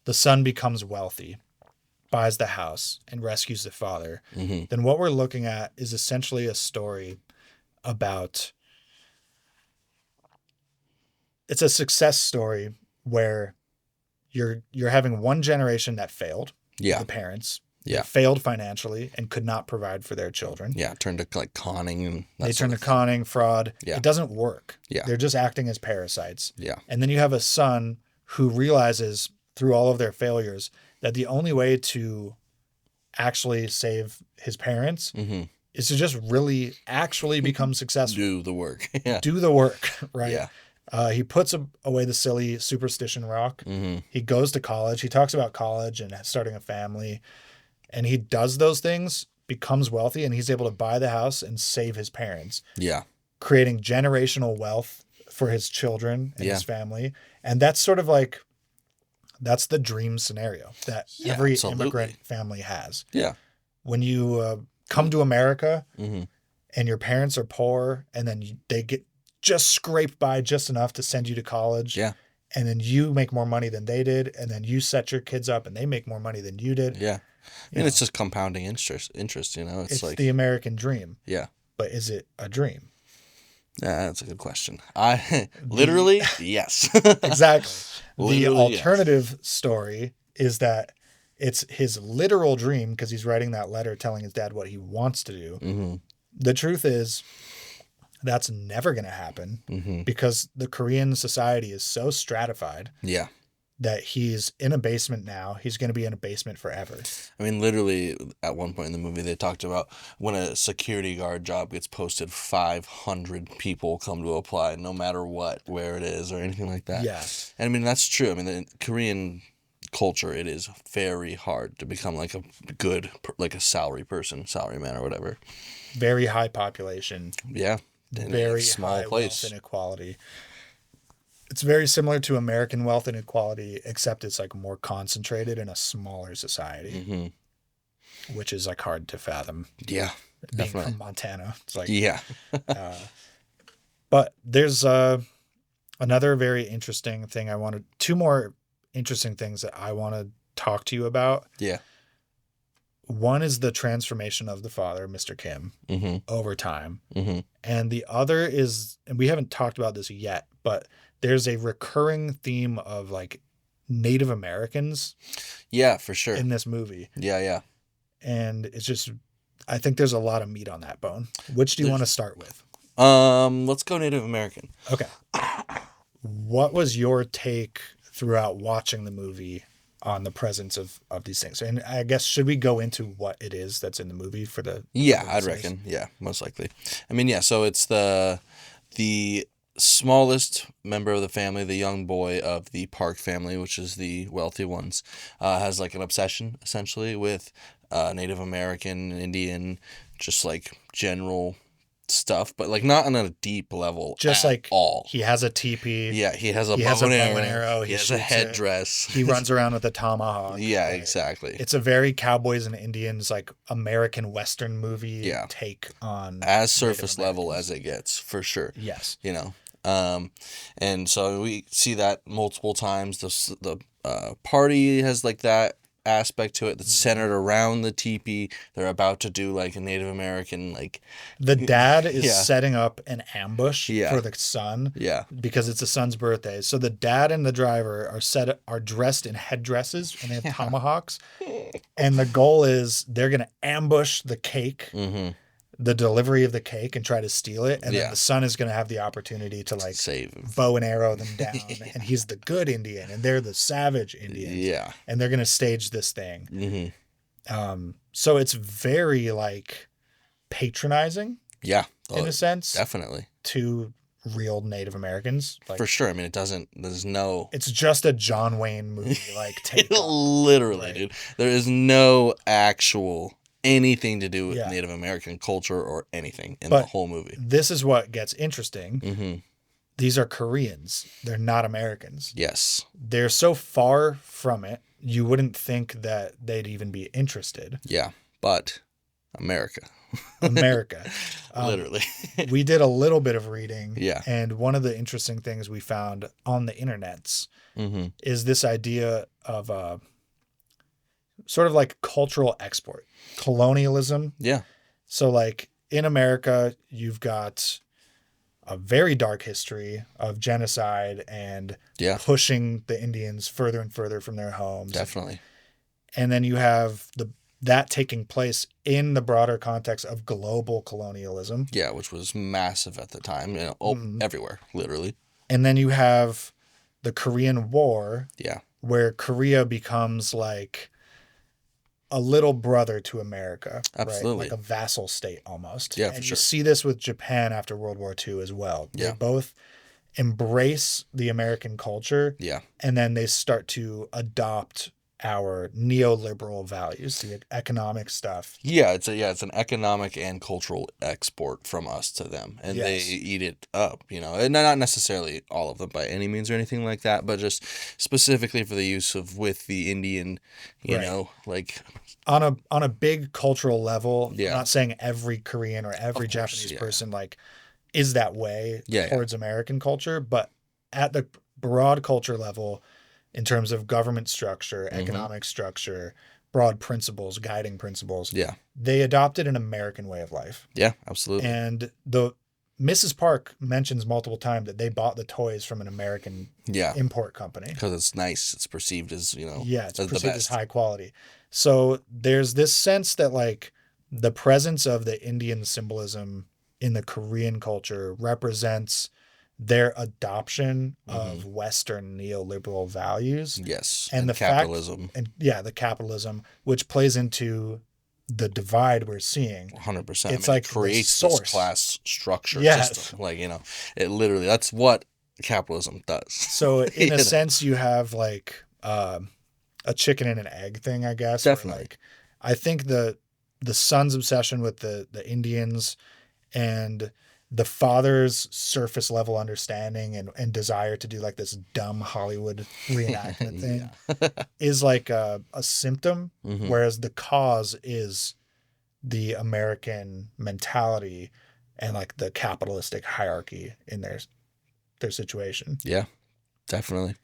the son becomes wealthy, buys the house, and rescues the father, then what we're looking at is essentially a story about... It's a success story where you're having one generation that failed, the parents. They failed financially and could not provide for their children. Yeah, turned to like conning. And they turned to conning, fraud. Yeah. It doesn't work. Yeah. They're just acting as parasites. Yeah. And then you have a son who realizes through all of their failures that the only way to actually save his parents is to just really actually become successful. Do the work. Yeah. Do the work, right? Yeah. He puts away the silly superstition rock. Mm-hmm. He goes to college. He talks about college and starting a family. And he does those things, becomes wealthy, and he's able to buy the house and save his parents. Yeah. Creating generational wealth for his children and his family. And that's sort of like, that's the dream scenario that every immigrant family has. Yeah. When you come to America and your parents are poor and then they get just scraped by just enough to send you to college. Yeah. And then you make more money than they did. And then you set your kids up and they make more money than you did. Yeah. And it's just compounding interest, you know? It's like the American dream. Yeah. But is it a dream? Yeah, that's a good question. Literally, yes. Exactly. The Literally, alternative story is that it's his literal dream because he's writing that letter telling his dad what he wants to do. Mm-hmm. The truth is that's never going to happen because the Korean society is so stratified. Yeah. That he's in a basement now. He's going to be in a basement forever. I mean, literally, at one point in the movie, they talked about when a security guard job gets posted, 500 people come to apply, no matter what, where it is, or anything like that. Yeah. And I mean, that's true. I mean, the Korean culture, it is very hard to become like a good, like a salary man or whatever. Very high population. Yeah. Very small high place. Wealth inequality. It's very similar to American wealth inequality, except it's like more concentrated in a smaller society, which is like hard to fathom. Yeah, being definitely. From Montana, it's like yeah. But there's another very interesting thing. Two more interesting things that I want to talk to you about. Yeah. One is the transformation of the father, Mr. Kim, over time, and the other is, and we haven't talked about this yet, but there's a recurring theme of like Native Americans. Yeah, for sure. In this movie. Yeah, yeah. And it's just, I think there's a lot of meat on that bone. Which do you want to start with? Let's go Native American. Okay. What was your take throughout watching the movie on the presence of these things? And I guess, should we go into what it is that's in the movie for the... Yeah, I'd reckon. Yeah, most likely. I mean, yeah, so it's the smallest member of the family, the young boy of the Park family, which is the wealthy ones, has like an obsession essentially with Native American, Indian, just like general stuff, but like not on a deep level. Just at like all. He has a teepee. Yeah, he has a bow and arrow. He has a headdress. He runs around with a tomahawk. Yeah, right? Exactly. It's a very cowboys and Indians, like American Western movie take on as surface level as it gets, for sure. Yes. You know. And so we see that multiple times. The party has like that aspect to it that's centered around the teepee. They're about to do like a Native American, like the dad is setting up an ambush for the son because it's the son's birthday. So the dad and the driver are dressed in headdresses and they have tomahawks, and the goal is they're gonna ambush the cake, the delivery of the cake, and try to steal it, and then the son is gonna have the opportunity to like save, bow and arrow them down, and he's the good Indian and they're the savage Indians, and they're gonna stage this thing. So it's very like patronizing, in a sense, definitely, to real Native Americans, like, for sure. I mean, it's just a John Wayne movie, like take literally, dude. There is no actual anything to do with Native American culture or anything in the whole movie. This is what gets interesting. These are Koreans. They're not Americans. Yes. They're so far from it, you wouldn't think that they'd even be interested. Yeah, but America. Literally. We did a little bit of reading. Yeah. And one of the interesting things we found on the internets is this idea of sort of like cultural export, colonialism. Yeah. So like in America, you've got a very dark history of genocide and pushing the Indians further and further from their homes. Definitely. And then you have that taking place in the broader context of global colonialism. Yeah, which was massive at the time, everywhere, literally. And then you have the Korean War. Yeah. Where Korea becomes like a little brother to America, Absolutely. right? Like a vassal state almost. Yeah, and for you sure. see this with Japan after World War II as well. They Yeah. both embrace the American culture, Yeah. and then they start to adopt our neoliberal values, the economic stuff. Yeah, it's an economic and cultural export from us to them, and they Yes. eat it up, and not necessarily all of them by any means or anything like that, but just specifically for the use of with the Indian, Right. like On a big cultural level, I'm yeah, not saying every Korean or every of course, Japanese yeah, person like is that way yeah, yeah, towards American culture, but at the broad culture level, in terms of government structure, mm-hmm. economic structure, broad principles, guiding principles, Yeah, they adopted an American way of life. yeah, absolutely, And the Mrs. Park mentions multiple times that they bought the toys from an American yeah, import company. because it's nice, it's perceived as Yeah, it's as the perceived as best. high quality. So there's this sense that like the presence of the Indian symbolism in the Korean culture represents their adoption of Mm-hmm. Western neoliberal values Yes, and and the fact capitalism, and yeah, the capitalism which plays into the divide we're seeing. 100%. I It's mean, it like the creates this source. class structure Yes. system, it literally that's what capitalism does. So in a sense you have like a chicken and an egg thing, I guess. Definitely. Where like I think the son's obsession with the Indians and the father's surface level understanding and desire to do like this dumb Hollywood reenactment thing is like a symptom, Mm-hmm. whereas the cause is the American mentality and like the capitalistic hierarchy in their situation. Yeah, definitely.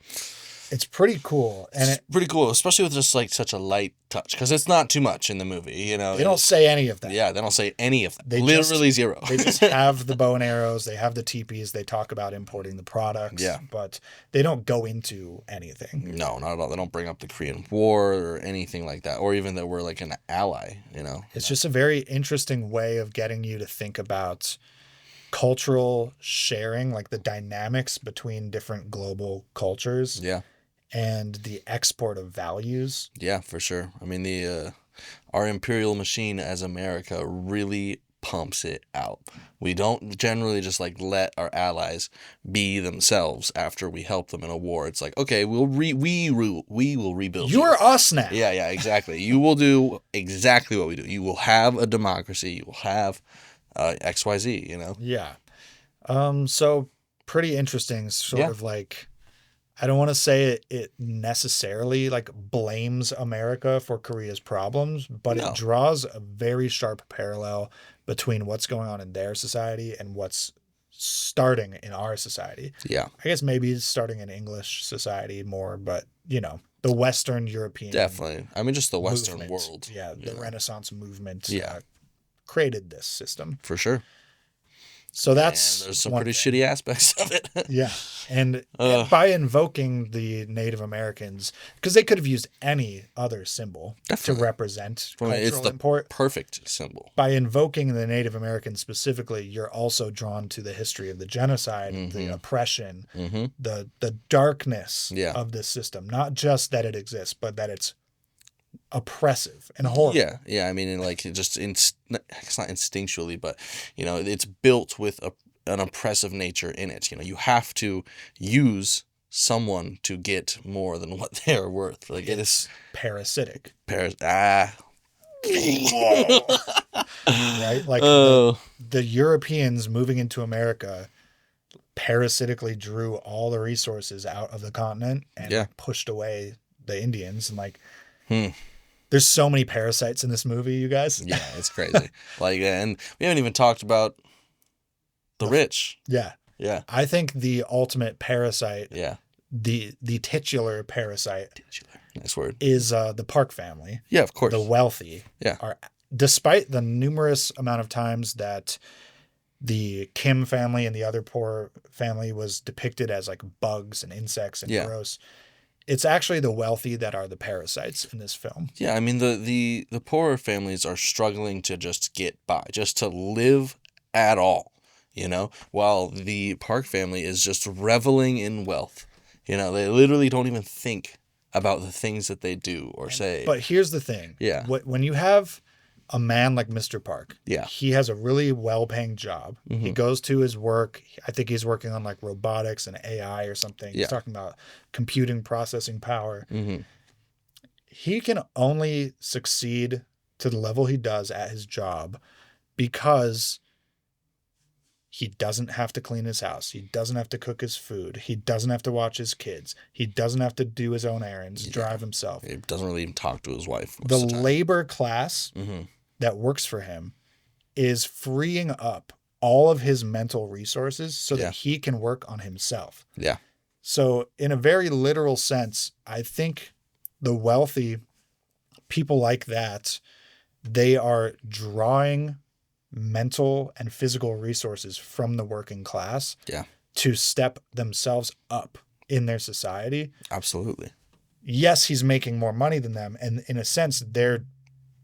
It's pretty cool, and It's pretty cool, especially with just like such a light touch, because it's not too much in the movie. they don't say any of that. Yeah, they don't say any of that. They Literally just, zero. They just have the bow and arrows. They have the teepees. They talk about importing the products. Yeah. But they don't go into anything. No, not at all. They don't bring up the Korean War or anything like that, or even that we're like an ally. It's just a very interesting way of getting you to think about cultural sharing, like the dynamics between different global cultures. Yeah. And the export of values. Yeah, for sure. I mean, the our imperial machine as America really pumps it out. We don't generally just like let our allies be themselves after we help them in a war. It's like, okay, we will rebuild. You're us now. Yeah, exactly. You will do exactly what we do. You will have a democracy. You will have XYZ. Yeah. So pretty interesting. Sort of like. I don't want to say it necessarily like blames America for Korea's problems, but it draws a very sharp parallel between what's going on in their society and what's starting in our society. Yeah. I guess maybe it's starting in English society more, but the Western European. Definitely. I mean, just the Western movement. world. Yeah. The Renaissance movement created this system. For sure. So that's there's some pretty shitty aspects of it. Yeah. And by invoking the Native Americans, because they could have used any other symbol to represent cultural import. Perfect symbol. By invoking the Native Americans specifically, you're also drawn to the history of the genocide, the oppression, the darkness of this system. Not just that it exists, but that it's oppressive and horrible. Yeah. I mean, like it's not instinctually, but it's built with an oppressive nature in it. You have to use someone to get more than what they are worth. Like it is parasitic. Right? Like the Europeans moving into America parasitically drew all the resources out of the continent and pushed away the Indians. And like, there's so many parasites in this movie, you guys. Yeah, it's crazy. And we haven't even talked about the rich. Yeah. Yeah. I think the ultimate parasite. Yeah. The titular parasite. Nice word. Is the Park family. Yeah, of course. The wealthy. Yeah. Are, despite the numerous amount of times that the Kim family and the other poor family was depicted as like bugs and insects and gross. It's actually the wealthy that are the parasites in this film. Yeah, I mean the poorer families are struggling to just get by, just to live at all, while the Park family is just reveling in wealth. They literally don't even think about the things that they do or say. But here's the thing. Yeah. When you have a man like Mr. Park, Yeah. he has a really well-paying job. Mm-hmm. He goes to his work. I think he's working on like robotics and AI or something. Yeah. He's talking about computing processing power. Mm-hmm. He can only succeed to the level he does at his job because he doesn't have to clean his house. He doesn't have to cook his food. He doesn't have to watch his kids. He doesn't have to do his own errands, drive himself. He doesn't really even talk to his wife. The labor class Mm-hmm. that works for him is freeing up all of his mental resources so that he can work on himself. Yeah. So in a very literal sense, I think the wealthy people like that, they are drawing mental and physical resources from the working class to step themselves up in their society. Absolutely. Yes, he's making more money than them. And in a sense, they're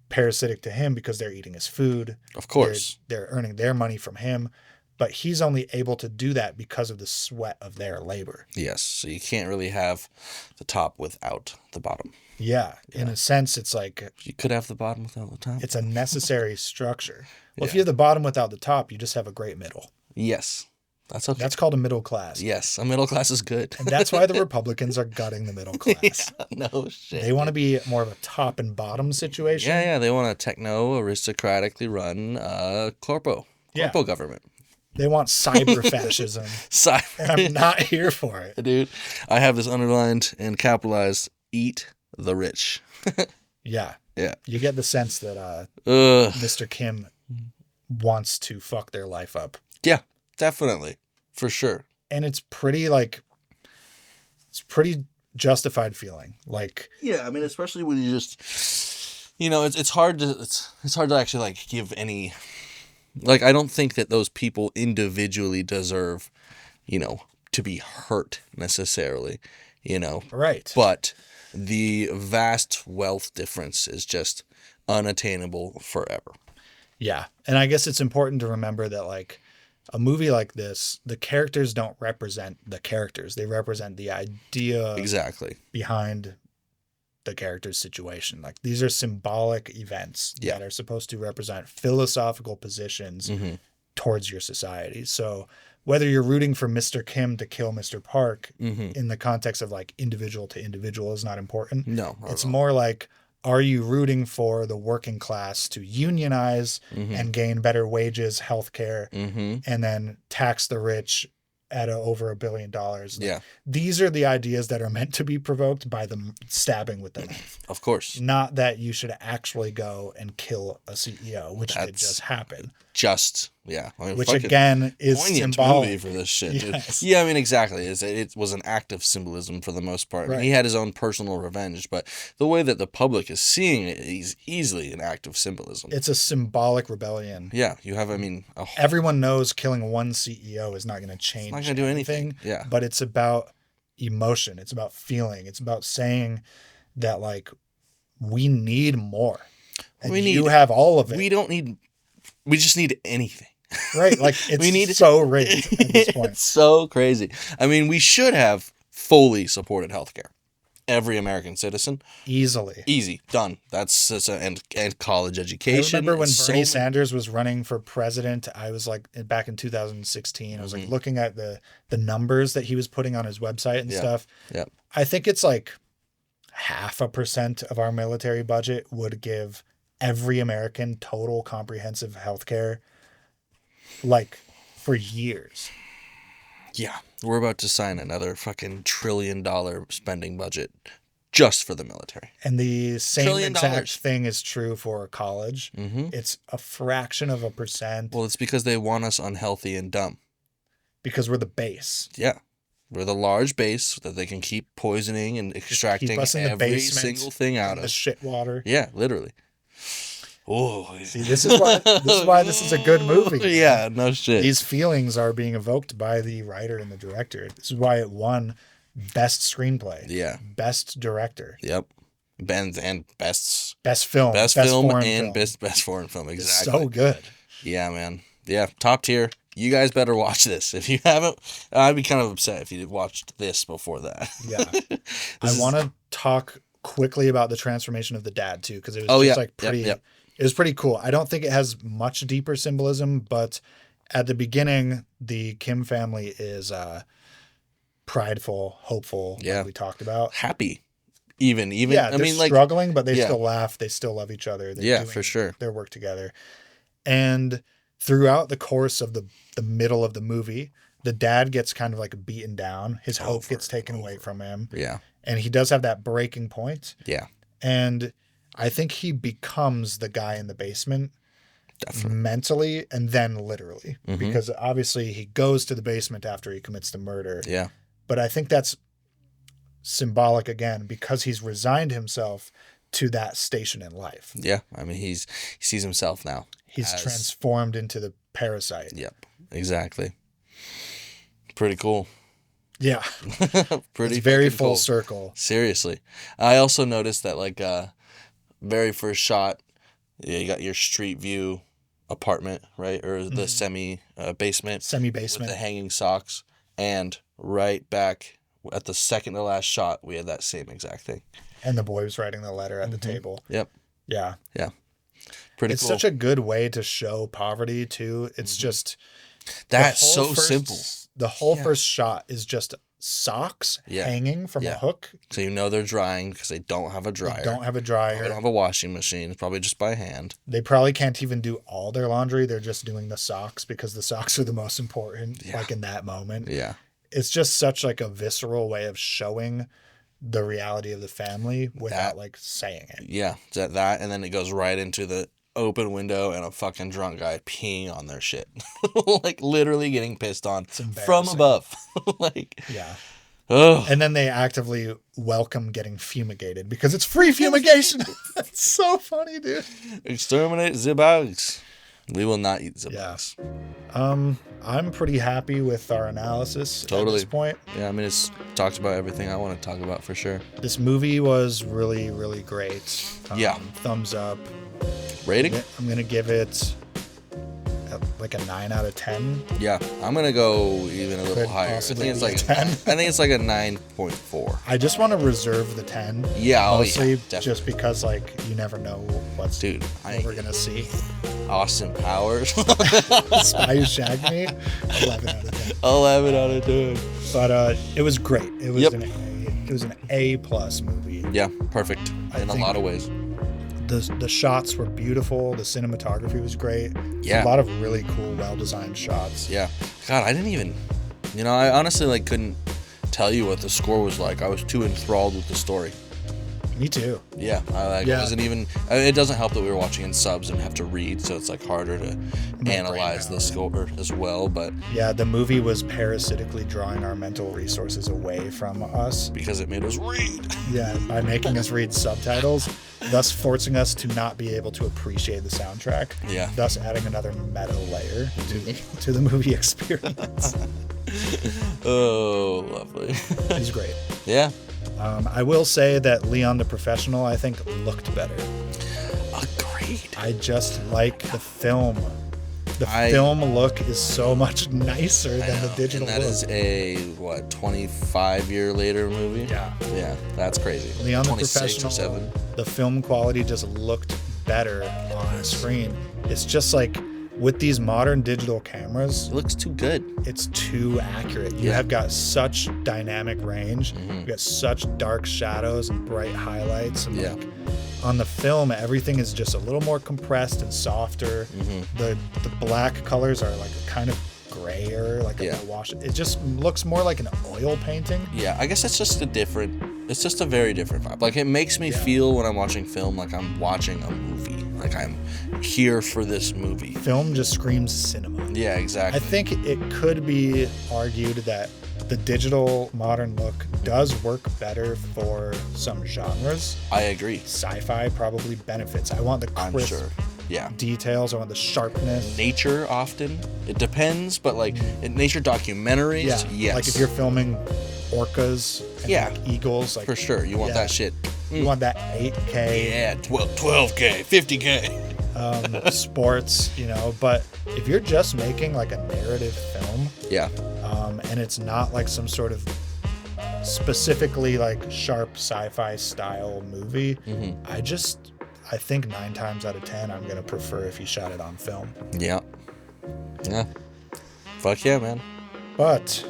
parasitic to him because they're eating his food. Of course. They're earning their money from him. But he's only able to do that because of the sweat of their labor. Yes. So you can't really have the top without the bottom. Yeah. In a sense, it's like... You could have the bottom without the top. It's a necessary structure. Well, if you have the bottom without the top, you just have a great middle. Yes. That's okay. That's called a middle class. Yes. A middle class is good. And that's why the Republicans are gutting the middle class. No shit. They want to be more of a top and bottom situation. Yeah. They want a techno, aristocratically run corpo government. They want cyber fascism. And I'm not here for it. Dude, I have this underlined and capitalized, eat the rich. Yeah. Yeah. You get the sense that Mr. Kim wants to fuck their life up. Yeah, definitely. For sure. And it's pretty justified feeling. Like, yeah, I mean, especially when you just, it's hard to actually like give any, like, I don't think that those people individually deserve, to be hurt necessarily, Right. But the vast wealth difference is just unattainable forever. Yeah. And I guess it's important to remember that, like, a movie like this, the characters don't represent the characters. They represent the idea behind the character's situation. Like, these are symbolic events that are supposed to represent philosophical positions towards your society. So whether you're rooting for Mr. Kim to kill Mr. Park in the context of like individual to individual is not important. No. It's more like, are you rooting for the working class to unionize and gain better wages, healthcare, and then tax the rich at over $1 billion? Yeah. These are the ideas that are meant to be provoked by the stabbing with the knife. Of course. Not that you should actually go and kill a CEO, which did just happen. I mean, which again is poignant symbolic movie for this shit, yes. dude. Yeah, I mean, exactly. It was an act of symbolism for the most part. Right. He had his own personal revenge, but the way that the public is seeing it is easily an act of symbolism. It's a symbolic rebellion. Yeah, you have, I mean... Everyone knows killing one CEO is not going to change It's not going to do anything. Yeah. But it's about emotion. It's about feeling. It's about saying that, like, we need more. And you have all of it. We just need anything. Right. Like, it's so rigged at this point. It's so crazy. I mean, we should have fully supported healthcare. Every American citizen. Easily. Easy. Done. And college education. I remember when Bernie Sanders was running for president, I was like, back in 2016, I was like looking at the numbers that he was putting on his website and stuff. Yeah. I think it's like 0.5% of our military budget would give every American total comprehensive healthcare, like, for years. Yeah. We're about to sign another fucking $1 trillion spending budget just for the military. And the same exact thing is true for college. It's a fraction of a percent. Well, it's because they want us unhealthy and dumb. Because we're the base. Yeah. We're the large base that they can keep poisoning and extracting every single thing out of. The shit water. Yeah, literally. Oh, see, this is why this is a good movie. Yeah, no shit. These feelings are being evoked by the writer and the director. This is why it won Best Screenplay. Yeah. Best Director. Yep. And best film. Best film and best foreign film. Exactly. It's so good. Yeah, man. Yeah, top tier. You guys better watch this. If you haven't, I'd be kind of upset if you watched this before that. Yeah. I want to talk quickly about the transformation of the dad too, because it was like pretty. It was pretty cool. I don't think it has much deeper symbolism, but at the beginning, the Kim family is prideful, hopeful, like we talked about. Happy. Even I mean, like struggling, but they still laugh. They still love each other. They're doing for sure. Their work together. And throughout the course of the middle of the movie, the dad gets kind of like beaten down. His hope gets taken away from him. Yeah. And he does have that breaking point. Yeah. And I think he becomes the guy in the basement. Definitely. Mentally and then literally. Because obviously he goes to the basement after he commits the murder. Yeah. But I think that's symbolic again because he's resigned himself to that station in life. Yeah. I mean, he sees himself now. He's transformed into the parasite. Yep. Exactly. Pretty cool. Yeah. Pretty it's very full cool. circle. Seriously. I also noticed that like very first shot, you got your street view apartment, right? Or the semi-basement. Semi-basement. With the hanging socks. And right back at the second to last shot, we had that same exact thing. And the boy was writing the letter at the table. Yep. Yeah. Yeah. Pretty it's cool. It's such a good way to show poverty, too. It's just... That's so simple. The whole first shot is just socks hanging from a hook. So you know they're drying because they don't have a dryer. They don't have a dryer. They don't have a washing machine. It's probably just by hand. They probably can't even do all their laundry. They're just doing the socks because the socks are the most important, like in that moment. Yeah. It's just such like a visceral way of showing the reality of the family without like saying it. Yeah. That, and then it goes right into the open window and a fucking drunk guy peeing on their shit. Like literally getting pissed on from above. Like, yeah. Ugh. And then they actively welcome getting fumigated because it's free fumigation. That's so funny, dude. Exterminate the bugs. We will not eat the bugs. I'm pretty happy with our analysis at this point. Yeah, I mean, it's talked about everything I want to talk about for sure. This movie was really, really great. Thumbs up. Rating? I'm going to give it like a 9 out of 10. Yeah, I'm going to go even a little higher. I think it's like 10. I think it's like a 9.4. I just want to reserve the 10. Yeah, mostly just because like you never know what we're going to see. Austin Powers. Spy Who Shagged Me. 11 out of 10. 11 out of 10. But it was great. It was an A+ movie. Yeah, perfect in a lot of ways. The shots were beautiful. The cinematography was great. Yeah. A lot of really cool, well-designed shots. Yeah. God, I didn't even... I honestly like couldn't tell you what the score was like. I was too enthralled with the story. Me too. Yeah. I wasn't even... it doesn't help that we were watching in subs and have to read, so it's like harder to analyze the score as well, but... Yeah, the movie was parasitically drawing our mental resources away from us. Because it made us read. Yeah, by making us read subtitles, thus forcing us to not be able to appreciate the soundtrack. Yeah. Thus adding another meta layer to the movie experience. Oh, lovely. He's great. Yeah. I will say that Leon the Professional, I think, looked better. Agreed. I just like the film. The film look is so much nicer than the digital look. And that is a, 25-year later movie? Yeah. Yeah, that's crazy. Leon the Professional, 26 or 7. The film quality just looked better on the screen. It's just like, with these modern digital cameras, it looks too good. It's too accurate. You have got such dynamic range. You've got such dark shadows and bright highlights. And like on the film, everything is just a little more compressed and softer. The black colors are like kind of grayer, like a wash. It just looks more like an oil painting. Yeah, I guess it's just a very different vibe. Like it makes me feel when I'm watching film like I'm watching a movie. Like I'm here for this movie. Film just screams cinema. Yeah, exactly. I think it could be argued that the digital modern look does work better for some genres. I agree. Sci-fi probably benefits. I want the crisp details. I want the sharpness. Nature often. It depends, but like in nature documentaries, yes. Like if you're filming orcas and like eagles. Like, for sure. You want that shit. You want that 8K. Yeah, 12K, 50K. Sports, but if you're just making like a narrative film, and it's not like some sort of specifically like sharp sci-fi style movie, I think 9 times out of 10 I'm gonna prefer if he shot it on film. Yeah. Fuck yeah, man. But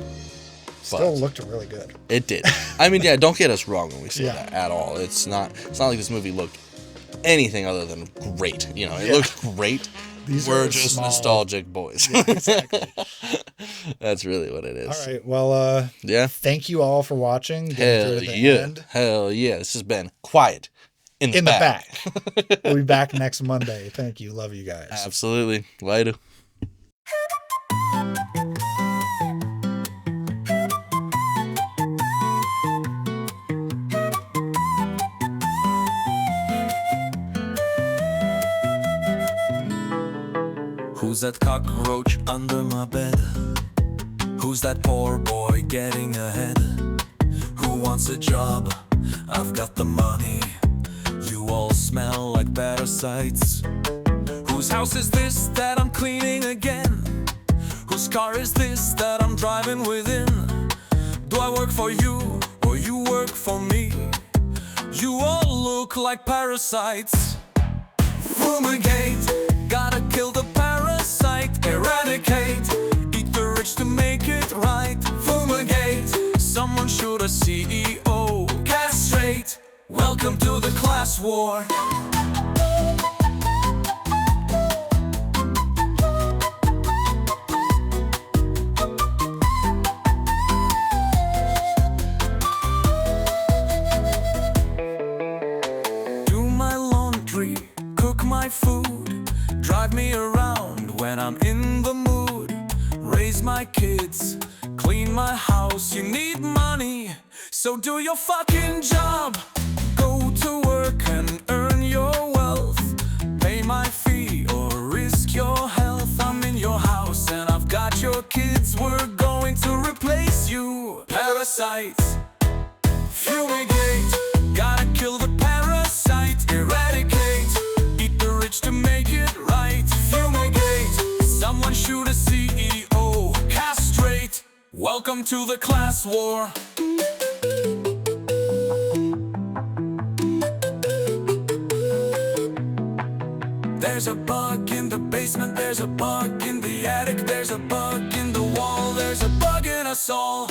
still looked really good. It did. I mean, yeah, don't get us wrong when we say that at all. It's not like this movie looked anything other than great. You know, it looked great. We're just nostalgic boys. Yeah, exactly. That's really what it is. All right. Well, thank you all for watching. Hell yeah. Hell yeah. This has been Quiet in the Back. We'll be back next Monday. Thank you. Love you guys. Absolutely. Later. Who's that cockroach under my bed? Who's that poor boy getting ahead? Who wants a job? I've got the money. You all smell like parasites. Whose house is this that I'm cleaning again? Whose car is this that I'm driving within? Do I work for you or you work for me? You all look like parasites. Fumigate, gotta kill the parasite. Eradicate, eat the rich to make it right. Fumigate, someone shoot a CEO. Castrate, welcome to the class war. Do my laundry, cook my food, drive me around when I'm in the mood. Raise my kids, clean my house. You need money, so do your fucking job. Go to work and earn your wealth. Pay my fee or risk your health. I'm in your house and I've got your kids. We're going to replace you. Parasites, fumigate, gotta kill the parasite. Eradicate, eat the rich to make it right. Fumigate, someone shoot a CEO. Castrate, welcome to the class war. There's a bug in the basement, there's a bug in the attic, there's a bug in the wall, there's a bug in us all.